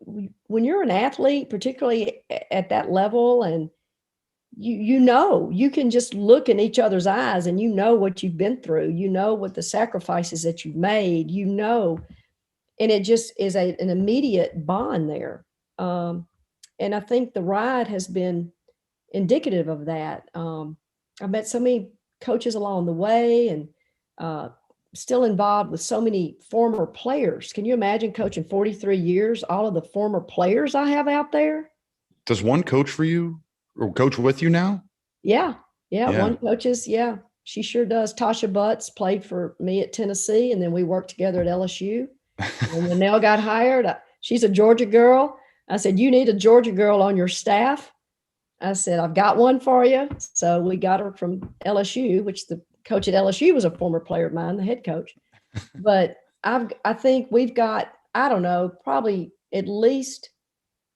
when you're an athlete, particularly at that level, and you know, you can just look in each other's eyes, and you know what you've been through. You know what the sacrifices that you've made. You know, and it just is an immediate bond there. And I think the ride has been indicative of that. I met so many coaches along the way, and still involved with so many former players. Can you imagine coaching 43 years, all of the former players I have out there? Does one coach for you or coach with you now? Yeah. One coaches. Yeah, she sure does. Tasha Butts played for me at Tennessee, and then we worked together at LSU. And when Nell got hired, she's a Georgia girl. I said, you need a Georgia girl on your staff. I said, I've got one for you. So we got her from LSU, which the coach at LSU was a former player of mine, the head coach. But I think we've got, I don't know, probably at least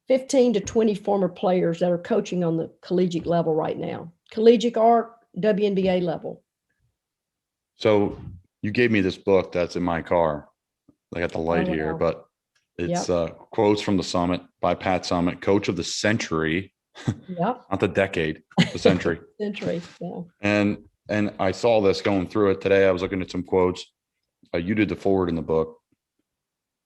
15 to 20 former players that are coaching on the collegiate level right now, collegiate or WNBA level. So you gave me this book that's in my car. I got the light here, but it's quotes from the Summit by Pat Summitt, coach of the century, not the decade, the century. Century, yeah. And I saw this going through it today. I was looking at some quotes. You did the forward in the book,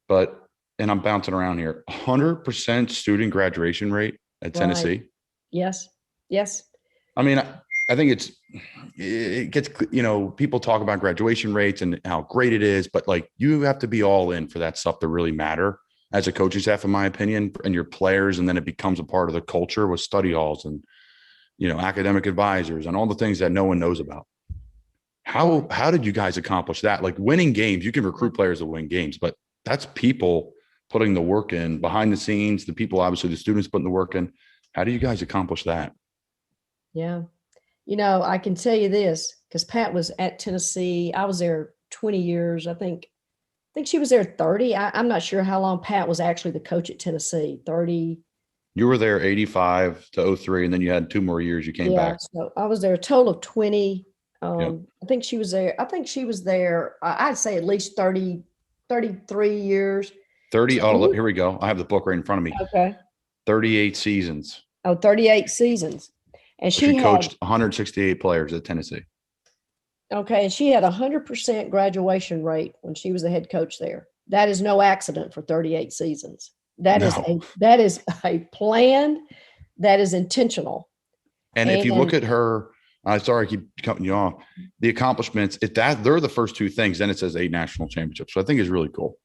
and I'm bouncing around here. 100% student graduation rate at Tennessee. Yes. I mean, I think it gets, people talk about graduation rates and how great it is, but like you have to be all in for that stuff to really matter as a coaching staff, in my opinion, and your players. And then it becomes a part of the culture with study halls and, academic advisors and all the things that no one knows about. How did you guys accomplish that? Like winning games, you can recruit players to win games, but that's people putting the work in behind the scenes, the people, obviously the students putting the work in. How do you guys accomplish that? Yeah. I can tell you this, because Pat was at Tennessee. I was there 20 years. I think she was there 30. I'm not sure how long Pat was actually the coach at Tennessee. 30. You were there 85 to 03, and then you had 2 more years you came back. So I was there a total of 20. I think she was there. I'd say at least 30, 33 years. 30. Oh, here we go. I have the book right in front of me. Okay. 38 seasons. Oh, 38 seasons. And she coached 168 players at Tennessee. Okay. And she had 100% graduation rate when she was the head coach there. That is no accident for 38 seasons. That is a plan that is intentional. And if you look at her, sorry, I keep cutting you off. The accomplishments, they're the first 2 things. Then it says 8 national championships. So I think it's really cool.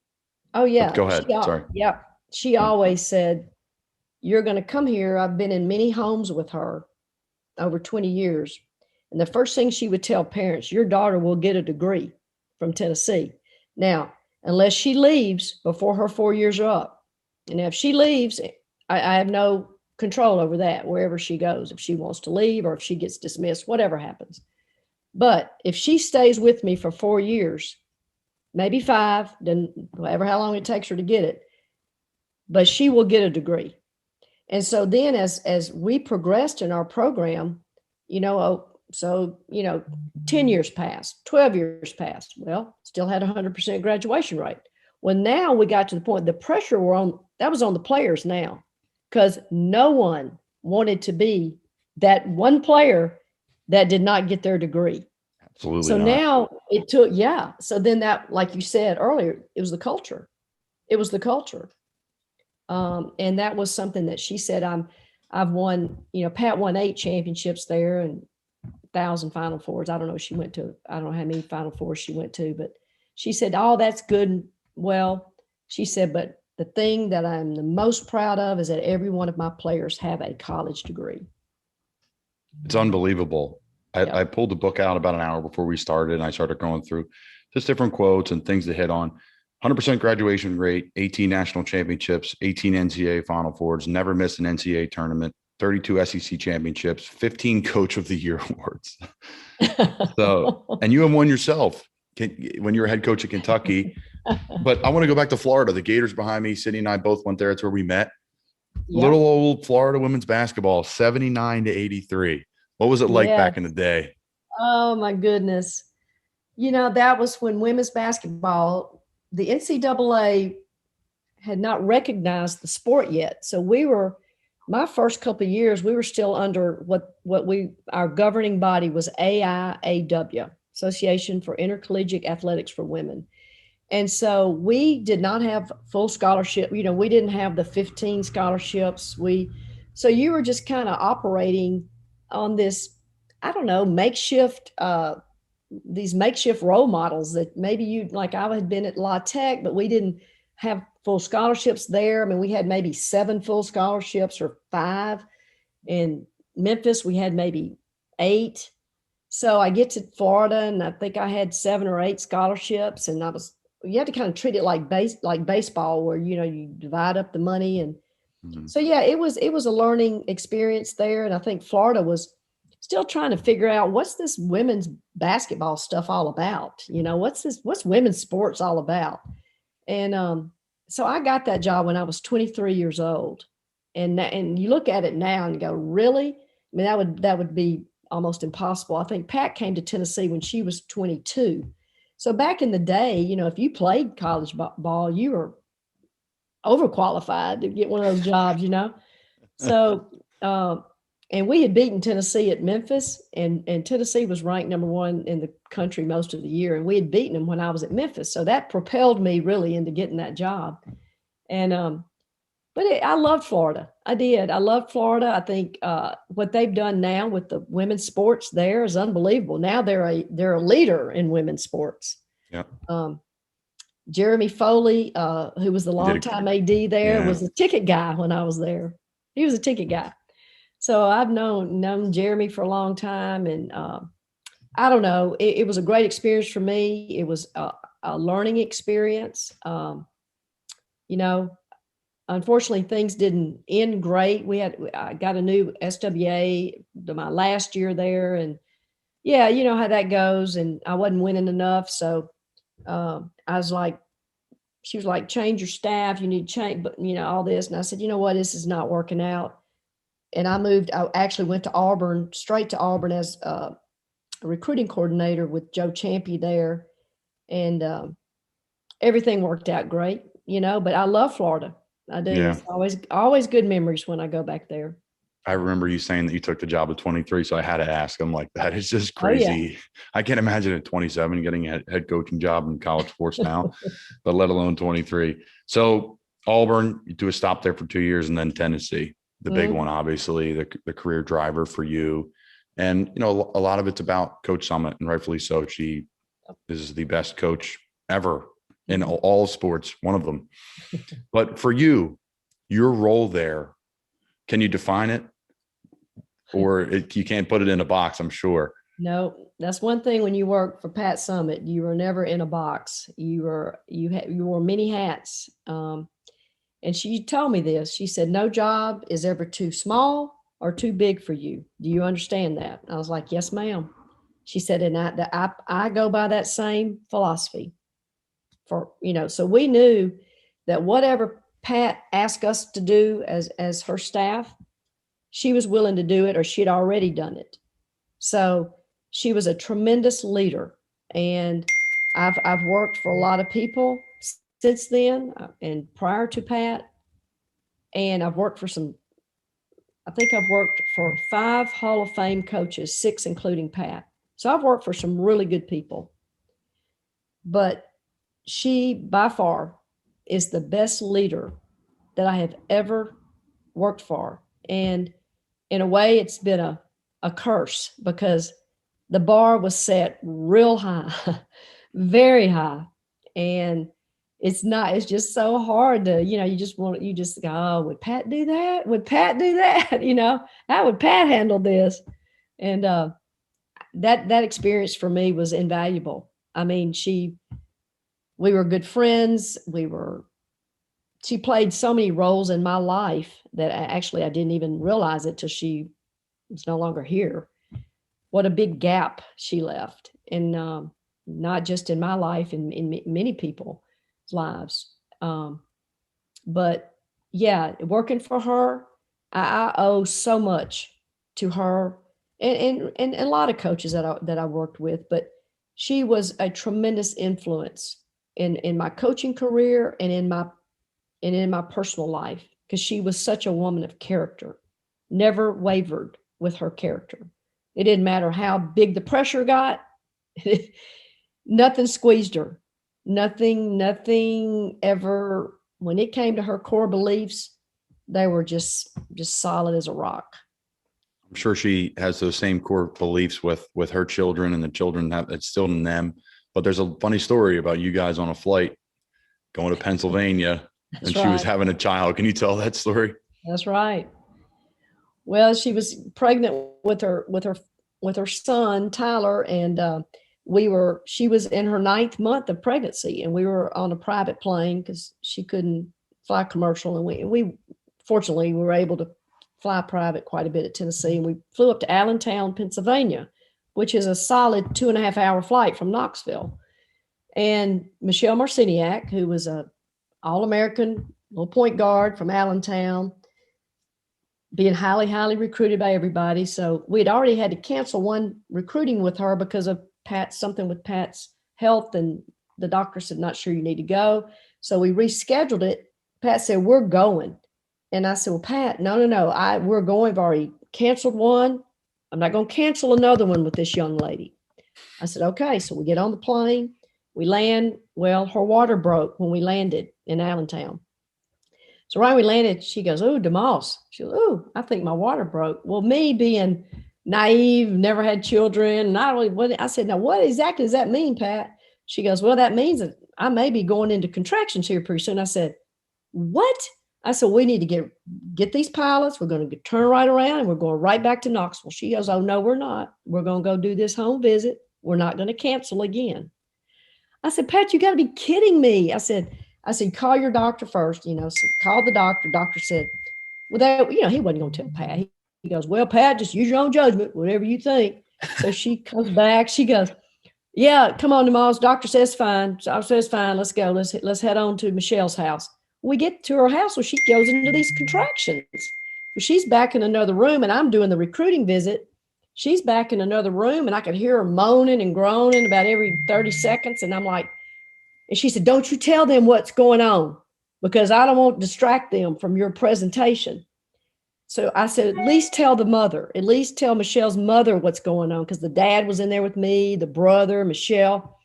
Oh yeah. But go ahead. Sorry. Yeah. She always said, "You're going to come here." I've been in many homes with her over 20 years. And the first thing she would tell parents, your daughter will get a degree from Tennessee. Now, unless she leaves before her 4 years are up. And if she leaves, I have no control over that, wherever she goes, if she wants to leave or if she gets dismissed, whatever happens. But if she stays with me for 4 years, maybe 5, then however how long it takes her to get it, but she will get a degree. And so then as we progressed in our program, 10 years passed, 12 years passed. Well, still had 100% graduation rate. Well, now we got to the point, the pressure that was on the players now, because no one wanted to be that one player that did not get their degree. Absolutely. So now it took, So then that, like you said earlier, it was the culture. It was the culture. And that was something that she said, I've won, Pat won 8 championships there and 1,000 Final Fours. I don't know how many Final Fours she went to, but she said, oh, that's good. Well, she said, but the thing that I'm the most proud of is that every one of my players have a college degree. It's unbelievable. I pulled the book out about an hour before we started, and I started going through just different quotes and things to hit on. 100% graduation rate, 18 national championships, 18 NCAA Final Fours, never missed an NCAA tournament, 32 SEC championships, 15 Coach of the Year awards. And you have one yourself when you were head coach at Kentucky. But I want to go back to Florida. The Gators behind me, Sydney and I both went there. That's where we met. Yeah. Little old Florida women's basketball, 79 to 83. What was it like back in the day? Oh, my goodness. That was when women's basketball, the NCAA had not recognized the sport yet. So my first couple of years, we were still under our governing body was AIAW, Association for Intercollegiate Athletics for Women. And so we did not have full scholarship. We didn't have the 15 scholarships. So you were just kind of operating on this, makeshift, these makeshift role models that maybe I had been at La Tech, but we didn't have full scholarships there. I mean, we had maybe 7 full scholarships or 5. In Memphis, we had maybe 8. So I get to Florida and I think I had 7 or 8 scholarships, and you had to kind of treat it like baseball where, you divide up the money. And so, it was a learning experience there. And I think Florida was still trying to figure out what's this women's basketball stuff all about? What's women's sports all about? And so I got that job when I was 23 years old. And you look at it now and go, really? I mean, that would be almost impossible. I think Pat came to Tennessee when she was 22. So back in the day, if you played college ball, you were overqualified to get one of those jobs, So, and we had beaten Tennessee at Memphis, and Tennessee was ranked number 1 in the country most of the year. And we had beaten them when I was at Memphis. So that propelled me really into getting that job. And, But I loved Florida. I did. I loved Florida. I think what they've done now with the women's sports there is unbelievable. Now they're a leader in women's sports. Yeah. Jeremy Foley, who was the longtime AD there, was a ticket guy when I was there. He was a ticket guy. So I've known Jeremy for a long time, and I don't know. It was a great experience for me. It was a learning experience. Unfortunately, things didn't end great. I got a new SWA my last year there, and you know how that goes. And I wasn't winning enough, so I was like, she was like, change your staff. You need to change, but all this. And I said, you know what, this is not working out. And I actually went to Auburn, straight to Auburn as a recruiting coordinator with Joe Champy there, and everything worked out great. But I love Florida. I do. Yeah. It's always good memories when I go back there. I remember you saying that you took the job at 23, so I had to ask. I'm like, that is just crazy. Oh, yeah. I can't imagine at 27 getting a head coaching job in college sports now, but let alone 23. So Auburn, you do a stop there for 2 years, and then Tennessee, the big one, obviously, the career driver for you. And, a lot of it's about Coach Summit, and rightfully so. She is the best coach ever in all sports, one of them. But for you, your role there, can you define it? Or you can't put it in a box, I'm sure. No, that's one thing when you work for Pat Summit, you were never in a box. You wore many hats. And she told me this. She said, no job is ever too small or too big for you. Do you understand that? I was like, yes, ma'am. She said, and I go by that same philosophy. So we knew that whatever Pat asked us to do as her staff, she was willing to do it, or she'd already done it. So she was a tremendous leader, and I've worked for a lot of people since then and prior to Pat, and I've worked for I think I've worked for 5 Hall of Fame coaches, 6 including Pat. So I've worked for some really good people, but she by far is the best leader that I have ever worked for. And in a way, it's been a curse, because the bar was set real high, very high. And it's just so hard to, you just go, oh, would Pat do that? Would Pat do that? How would Pat handle this? And that experience for me was invaluable. I mean, we were good friends. She played so many roles in my life that I didn't even realize it till she was no longer here. What a big gap she left. And not just in my life, in many people's lives. But yeah, working for her, I owe so much to her and a lot of coaches that I worked with, but she was a tremendous influence in my coaching career and in my personal life, because she was such a woman of character, never wavered with her character. It didn't matter how big the pressure got. Nothing squeezed her. Nothing ever, when it came to her core beliefs, they were just solid as a rock. I'm sure she has those same core beliefs with her children, and the children have it's still in them. But there's a funny story about you guys on a flight going to Pennsylvania. That's and she was having a child. Can you tell that story? That's right. Well, she was pregnant with her son, Tyler, and she was in her 9th month of pregnancy, and we were on a private plane because she couldn't fly commercial. And we fortunately were able to fly private quite a bit at Tennessee. And we flew up to Allentown, Pennsylvania, which is a solid 2.5-hour flight from Knoxville. And Michelle Marciniak, who was a All-American little point guard from Allentown, being highly, highly recruited by everybody. So we'd already had to cancel one recruiting with her because of something with Pat's health, and the doctor said, not sure you need to go. So we rescheduled it. Pat said, we're going. And I said, well, Pat, no, we're going. I've already canceled one. I'm not going to cancel another one with this young lady. I said, okay. So we get on the plane, we land. Well, her water broke when we landed in Allentown. So right when we landed, she goes, "Oh, DeMoss." She goes, "Oh, I think my water broke." Well, me being naive, never had children, not really. What I said, "Now, what exactly does that mean, Pat?" She goes, "Well, that means that I may be going into contractions here pretty soon." I said, "What?" I said, "We need to get these pilots. We're going to turn right around and we're going right back to Knoxville." She goes, "Oh, no, we're not. We're going to go do this home visit. We're not going to cancel again." I said, "Pat, you got to be kidding me." I said, "Call your doctor first." So called the doctor. Doctor said, "Well, he wasn't going to tell Pat." He goes, "Well, Pat, just use your own judgment, whatever you think." So she comes back. She goes, "Yeah, come on, DeMoss. Doctor says fine. Doctor says fine. Let's go. Let's head on to Michelle's house." We get to her house. Well, she goes into these contractions. Well, she's back in another room, and I'm doing the recruiting visit. She's back in another room, and I could hear her moaning and groaning about every 30 seconds. And I'm like, and she said, "Don't you tell them what's going on, because I don't want to distract them from your presentation." So I said, "At least tell the mother, at least tell Michelle's mother what's going on," because the dad was in there with me, the brother, Michelle.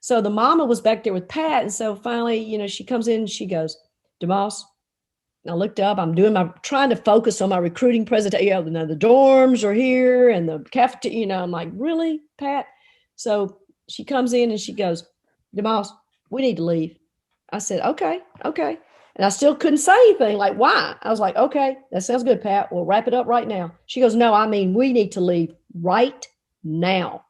So the mama was back there with Pat. And so finally, she comes in and she goes, "DeMoss." I looked up, I'm trying to focus on my recruiting presentation. The dorms are here and the cafeteria, I'm like, "Really, Pat?" So she comes in and she goes, "DeMoss, we need to leave." I said, okay. And I still couldn't say anything. Like, why? I was like, "Okay, that sounds good, Pat. We'll wrap it up right now." She goes, "No, I mean, we need to leave right now."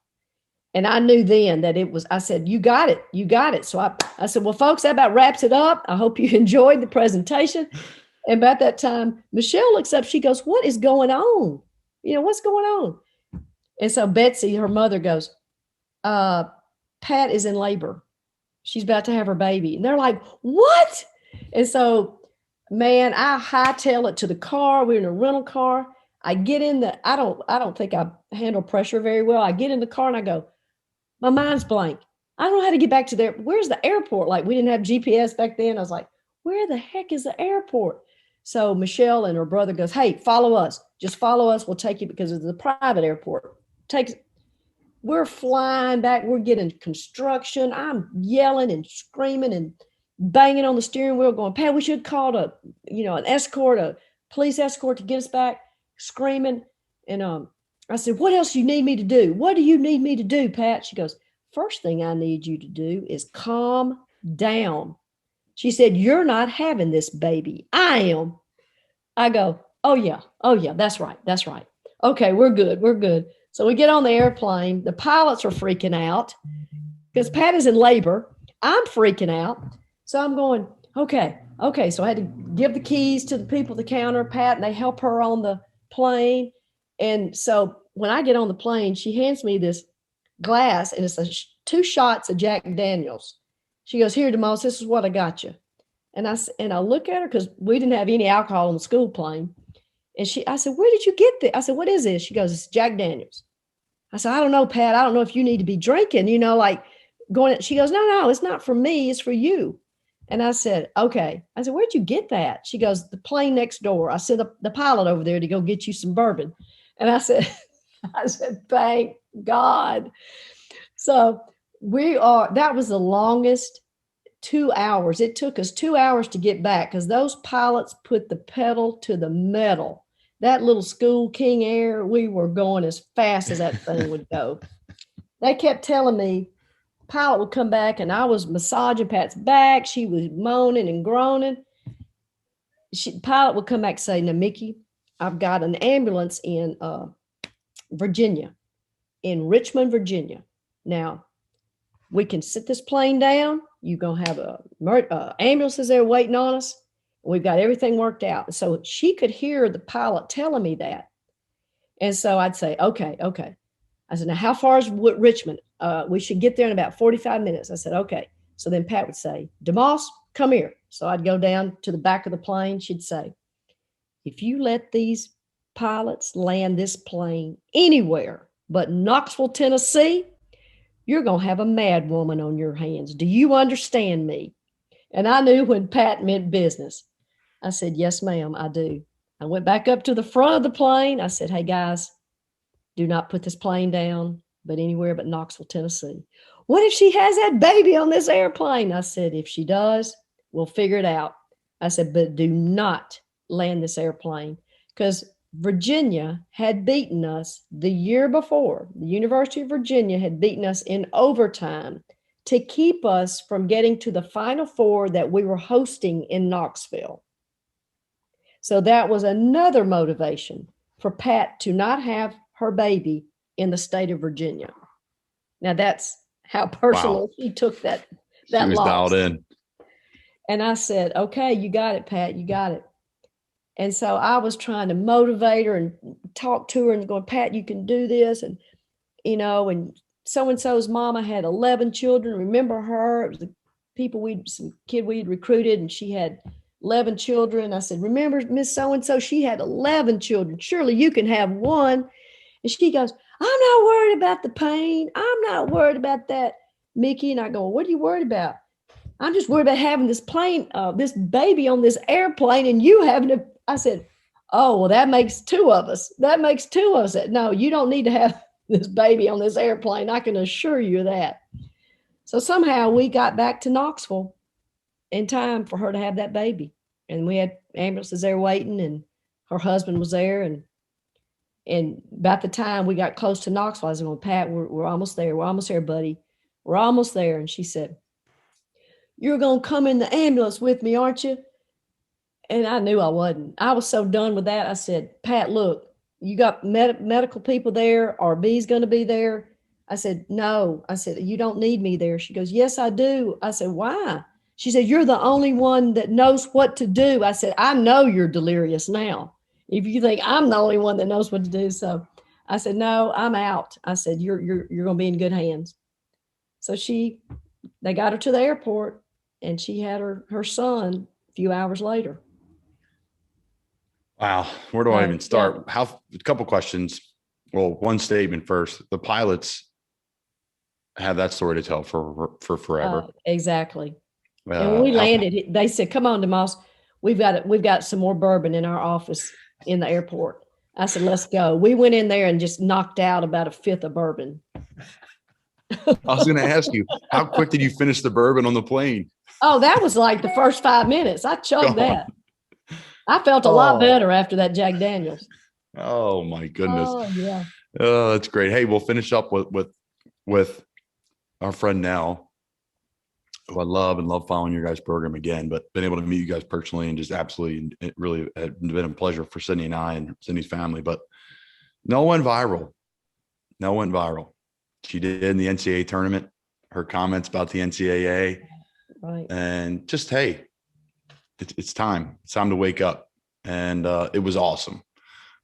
And I knew then that I said, you got it. So I said, "Well, folks, that about wraps it up. I hope you enjoyed the presentation." And about that time, Michelle looks up, she goes, "What is going on? What's going on?" And so Betsy, her mother, goes, Pat is in labor. She's about to have her baby." And they're like, "What?" And so, man, I hightail it to the car. We're in a rental car. I get in I don't think I handle pressure very well. I get in the car and I go, my mind's blank. I don't know how to get back to there. Where's the airport? Like, we didn't have GPS back then. I was like, where the heck is the airport? So Michelle and her brother goes, "Hey, follow us. Just follow us. We'll take you," because it's a private airport. We're flying back. We're getting construction. I'm yelling and screaming and banging on the steering wheel going, "Pat, we should call an escort, a police escort to get us back," screaming. And I said, "What else do you need me to do? What do you need me to do, Pat?" She goes, "First thing I need you to do is calm down." She said, "You're not having this baby. I am." I go, oh yeah, that's right. Okay, we're good. So we get on the airplane. The pilots are freaking out because Pat is in labor. I'm freaking out. So I'm going, okay. So I had to give the keys to the people at the counter, Pat, and they help her on the plane. And so when I get on the plane, she hands me this glass, and it's 2 shots of Jack Daniels. She goes, "Here, DeMoss, this is what I got you." And I look at her because we didn't have any alcohol on the school plane. And I said, "Where did you get this?" I said, "What is this?" She goes, "It's Jack Daniels." I said, "I don't know, Pat. I don't know if you need to be drinking, like going." She goes, No, it's not for me. It's for you." And I said, "Okay." I said, "Where'd you get that?" She goes, "The plane next door. I sent the pilot over there to go get you some bourbon." And I said, "Thank God." So that was the longest 2 hours. It took us 2 hours to get back because those pilots put the pedal to the metal. That little School King Air, we were going as fast as that thing would go. They kept telling me, pilot would come back and I was massaging Pat's back. She was moaning and groaning. Pilot would come back and say, "Now, Mickie, I've got an ambulance in Virginia, in Richmond, Virginia. Now, we can sit this plane down. You're going to have ambulances there waiting on us. We've got everything worked out." So she could hear the pilot telling me that. And so I'd say, okay. I said, "Now, how far is Richmond?" "We should get there in about 45 minutes. I said, "Okay." So then Pat would say, "DeMoss, come here." So I'd go down to the back of the plane. She'd say, "If you let these pilots land this plane anywhere but Knoxville, Tennessee, you're going to have a mad woman on your hands. Do you understand me?" And I knew when Pat meant business. I said, "Yes, ma'am, I do." I went back up to the front of the plane. I said, "Hey, guys, do not put this plane down, but anywhere but Knoxville, Tennessee. What if she has that baby on this airplane?" I said, "If she does, we'll figure it out. I said, but do not land this airplane, because Virginia had beaten us the year before. The University of Virginia had beaten us in overtime to keep us from getting to the Final Four that we were hosting in Knoxville. So that was another motivation for Pat to not have her baby in the state of Virginia. Now that's how personal she took that She was loss. dialed in. And I said, okay, you got it, Pat, you got it. And so I was trying to motivate her and talk to her and going, Pat, you can do this. And, and so-and-so's mama had 11 children. Remember her? It was some kid we'd recruited, and she had 11 children. I said, remember Miss So-and-so? She had 11 children. Surely you can have one. And she goes, I'm not worried about the pain. I'm not worried about that, Mickie. And I go, what are you worried about? I'm just worried about having this baby on this airplane and you having to. I said, oh, well, that makes two of us. No, you don't need to have this baby on this airplane. I can assure you that. So somehow we got back to Knoxville in time for her to have that baby. And we had ambulances there waiting, and her husband was there. And about the time we got close to Knoxville, I was going, Pat, we're almost there. We're almost there, buddy. We're almost there. And she said, you're going to come in the ambulance with me, aren't you? And I knew I wasn't. I was so done with that. I said, Pat, look, you got medical people there. RB's going to be there. I said, no. I said, you don't need me there. She goes, yes, I do. I said, why? She said, you're the only one that knows what to do. I said, I know you're delirious now, if you think I'm the only one that knows what to do. So I said, no, I'm out. I said, you're going to be in good hands. So they got her to the airport, and she had her son a few hours later. Wow. Where do I even start? A couple questions. Well, one statement first. The pilots have that story to tell for forever. Exactly. And when we landed, they said, come on, DeMoss, we've got some more bourbon in our office in the airport. I said, let's go. We went in there and just knocked out about a fifth of bourbon. I was going to ask you, how quick did you finish the bourbon on the plane? Oh, that was like the first 5 minutes. I chugged that. I felt a lot better after that Jack Daniels. Oh my goodness. Oh yeah. Oh, that's great. Hey, we'll finish up with our friend Nell, who I love following your guys' program again, but been able to meet you guys personally and just absolutely, it really had been a pleasure for Sydney and I and Sydney's family. But Nell went viral. She did in the NCAA tournament, her comments about the NCAA. Right. And just, hey, it's time. It's time to wake up. And it was awesome.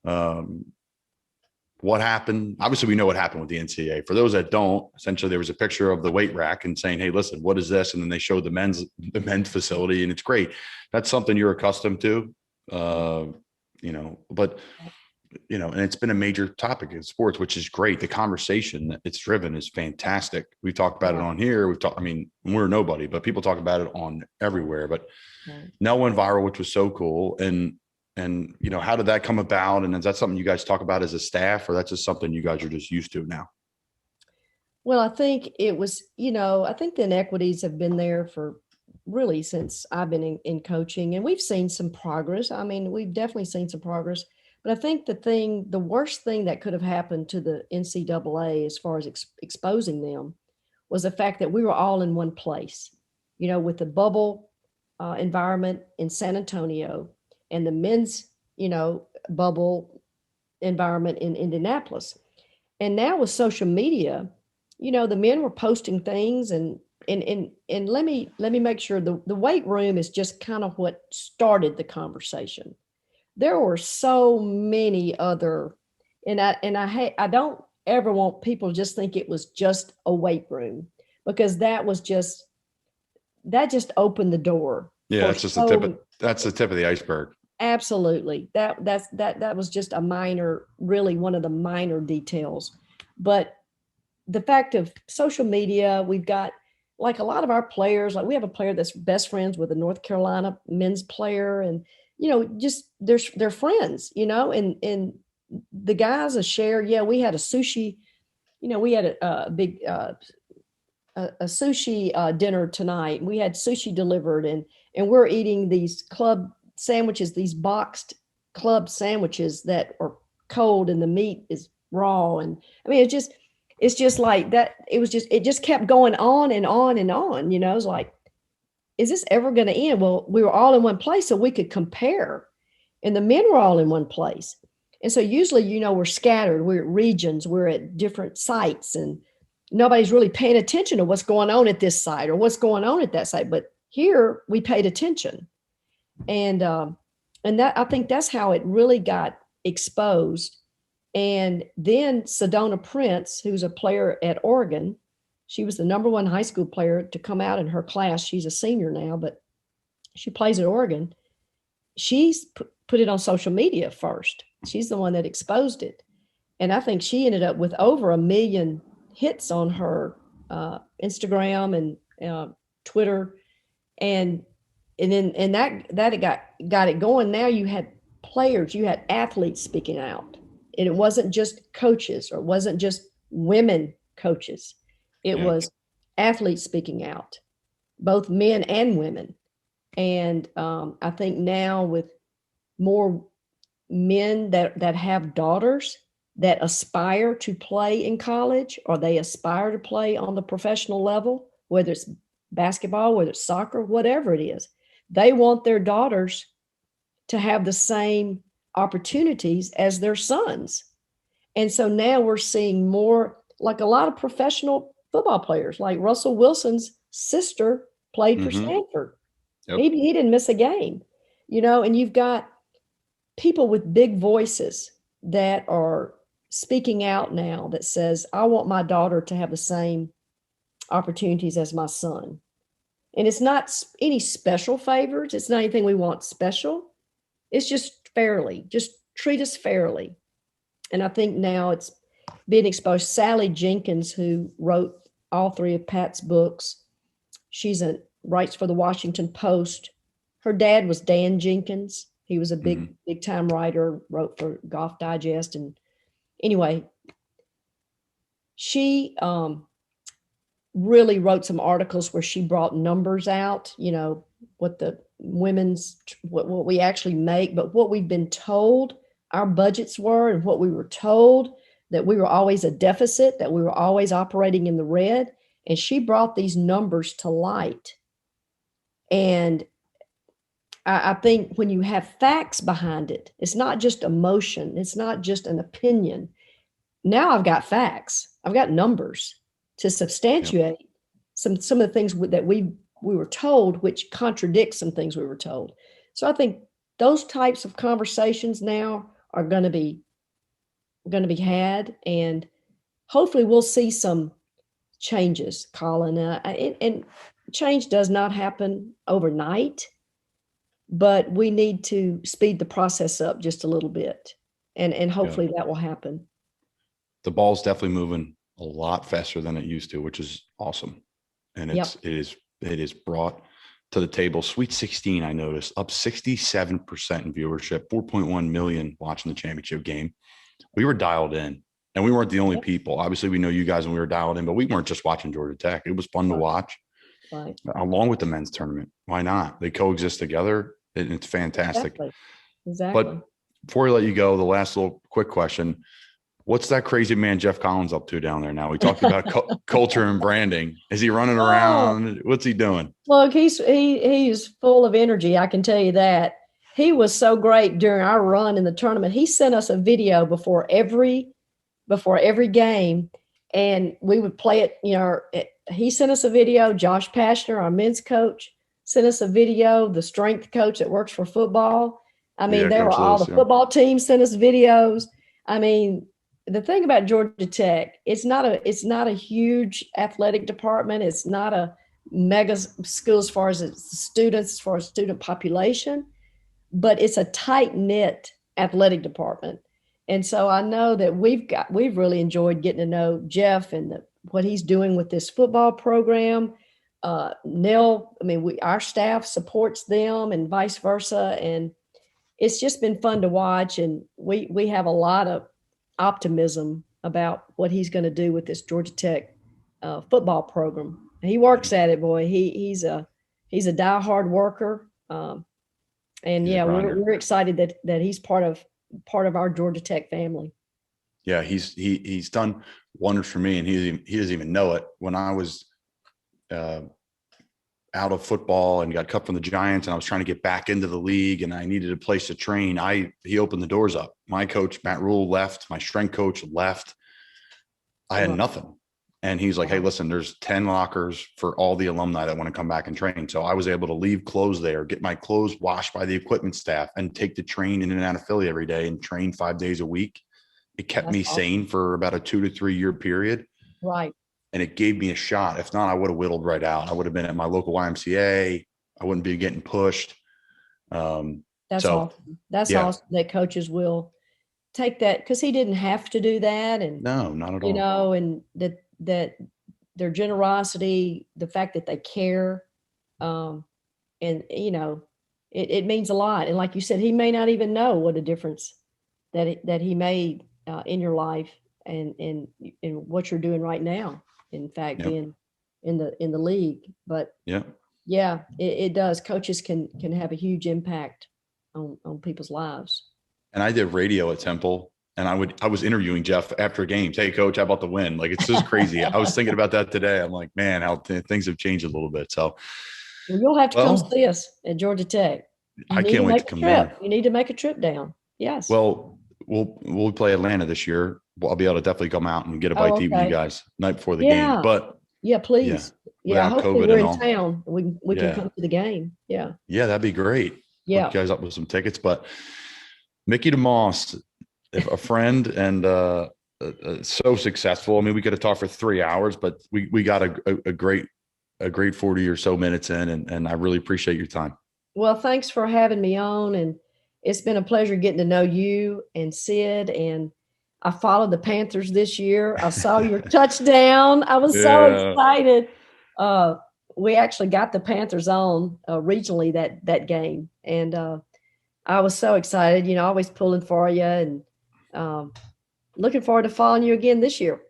What happened? Obviously, we know what happened with the NCAA. For those that don't, essentially, there was a picture of the weight rack and saying, hey, listen, what is this? And then they showed the men's facility, and it's great. That's something you're accustomed to, but and it's been a major topic in sports, which is great. The conversation that it's driven is fantastic. We talked about it on here. We're nobody, but people talk about it on everywhere. But Nell went viral, which was so cool. And how did that come about? And is that something you guys talk about as a staff, or that's just something you guys are just used to now? Well, I think it was, I think the inequities have been there for really since I've been in coaching, and we've seen some progress. I mean, we've definitely seen some progress. But I think the worst thing that could have happened to the NCAA as far as exposing them was the fact that we were all in one place, with the bubble environment in San Antonio and the men's, bubble environment in Indianapolis. And now with social media, the men were posting things and let me make sure the weight room is just kind of what started the conversation. There were so many other, and I don't ever want people to just think it was just a weight room, because that just opened the door. Yeah, that's just that's the tip of the iceberg. Absolutely. That was just really one of the minor details. But the fact of social media, we've got like a lot of our players, like we have a player that's best friends with a North Carolina men's player, and just they're friends, and the guys will share. Yeah, we had a sushi, we had a big a sushi dinner tonight. We had sushi delivered, and and we're eating these club sandwiches, these boxed club sandwiches that are cold and the meat is raw. And I mean, it's just like that. It just kept going on and on and on, you know. It's like, is this ever going to end? Well, we were all in one place so we could compare, and the men were all in one place. And so usually, you know, we're scattered, we're at regions, we're at different sites, and nobody's really paying attention to what's going on at this site or what's going on at that site. But here we paid attention. And that, I think that's how it really got exposed. And then Sedona Prince, who's a player at Oregon, she was the number one high school player to come out in her class. She's a senior now, but she plays at Oregon. She's put it on social media first. She's the one that exposed it. And I think she ended up with over 1 million hits on her Instagram and Twitter. And then that got it going. Now you had players, you had athletes speaking out. And it wasn't just coaches, or it wasn't just women coaches. It was athletes speaking out, both men and women. And I think now with more men that have daughters that aspire to play in college, or they aspire to play on the professional level, whether it's basketball, whether it's soccer, whatever it is, they want their daughters to have the same opportunities as their sons. And so now we're seeing more, like a lot of professional football players, like Russell Wilson's sister played for Stanford. Yep. He didn't miss a game, you know. And you've got people with big voices that are speaking out now that says, I want my daughter to have the same opportunities as my son. And it's not any special favors. It's not anything we want special. It's just fairly, just treat us fairly. And I think now it's being exposed. Sally Jenkins, who wrote all 3 of Pat's books, writes for the Washington Post. Her dad was Dan Jenkins. He was a big time writer, wrote for Golf Digest. And anyway, she really wrote some articles where she brought numbers out, you know, what the what we actually make, but what we've been told our budgets were, and what we were told that we were always a deficit, that we were always operating in the red. And she brought these numbers to light. And I think when you have facts behind it, it's not just emotion. It's not just an opinion. Now I've got facts. I've got numbers to substantiate some of the things that we were told, which contradict some things we were told. So I think those types of conversations now are going to be had, and hopefully we'll see some changes, Colin. And change does not happen overnight, but we need to speed the process up just a little bit, and hopefully that will happen. The ball's definitely moving a lot faster than it used to, which is awesome. And it is brought to the table. Sweet 16, I noticed, up 67% in viewership, 4.1 million watching the championship game. We were dialed in, and we weren't the only people. Obviously, we know you guys when we were dialed in, but we weren't just watching Georgia Tech. It was fun to watch, along with the men's tournament. Why not? They coexist together, and it's fantastic. Exactly. But before we let you go, the last little quick question. What's that crazy man Jeff Collins up to down there now? We talked about culture and branding. Is he running around? What's he doing? Look, he's full of energy. I can tell you that. He was so great during our run in the tournament. He sent us a video before every game, and we would play it. You know, he sent us a video. Josh Pashner, our men's coach, sent us a video. The strength coach that works for football. I mean, there were all the football teams sent us videos. I mean, the thing about Georgia Tech, it's not a huge athletic department. It's not a mega school as far as its students, as far as student population, but it's a tight-knit athletic department. And so I know that we've really enjoyed getting to know Jeff and what he's doing with this football program. Nell, I mean, our staff supports them and vice versa. And it's just been fun to watch. And we have a lot of optimism about what he's going to do with this Georgia Tech football program. He works at it, boy. He's He's a diehard worker. And yeah, we're excited that he's part of our Georgia Tech family. Yeah, he's done wonders for me, and he doesn't even know it. When I was out of football and got cut from the Giants, and I was trying to get back into the league, and I needed a place to train, he opened the doors up. My coach, Matt Rule, left. My strength coach left. I had nothing. And he's like, hey, listen, there's 10 lockers for all the alumni that want to come back and train. So I was able to leave clothes there, get my clothes washed by the equipment staff, and take the train in and out of Philly every day and train 5 days a week. It kept me sane for about a 2 to 3 year period. Right. And it gave me a shot. If not, I would have whittled right out. I would have been at my local YMCA. I wouldn't be getting pushed. That's awesome. That's awesome that coaches will take that, because he didn't have to do that. And no, not at all. You know, and that their generosity, the fact that they care, and you know, it means a lot. And like you said, he may not even know what a difference that he made in your life and in what you're doing right now. In fact, being in the league, but it does. Coaches can have a huge impact on people's lives. And I did radio at Temple, and I was interviewing Jeff after games. Hey, coach, how about the win? Like, it's just crazy. I was thinking about that today. I'm like, man, how things have changed a little bit. So you'll have to come see us at Georgia Tech. I can't wait to come down. You need to make a trip down. Yes. Well, we'll play Atlanta this year. I'll be able to definitely come out and get a bite to eat with you guys night before the game. But please. Yeah, hopefully we're in town. We can come to the game. Yeah. Yeah, that'd be great. Yeah. Hook you guys up with some tickets. But Mickie DeMoss, a friend and so successful. I mean, we could have talked for 3 hours, but we got a great 40 or so minutes in, and I really appreciate your time. Well, thanks for having me on, and it's been a pleasure getting to know you and Sid. And I followed the Panthers this year. I saw your touchdown. I was so excited. We actually got the Panthers on regionally that game. And I was so excited, you know, always pulling for you, and looking forward to following you again this year.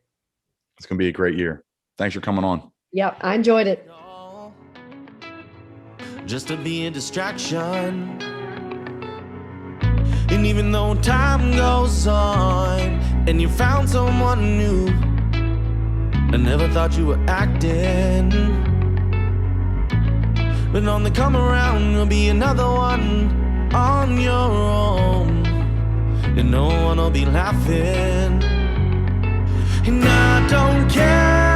It's going to be a great year. Thanks for coming on. Yep, I enjoyed it. Just to be a distraction. And even though time goes on and you found someone new, I never thought you were acting. But on the come around, you'll be another one on your own, and no one will be laughing. And I don't care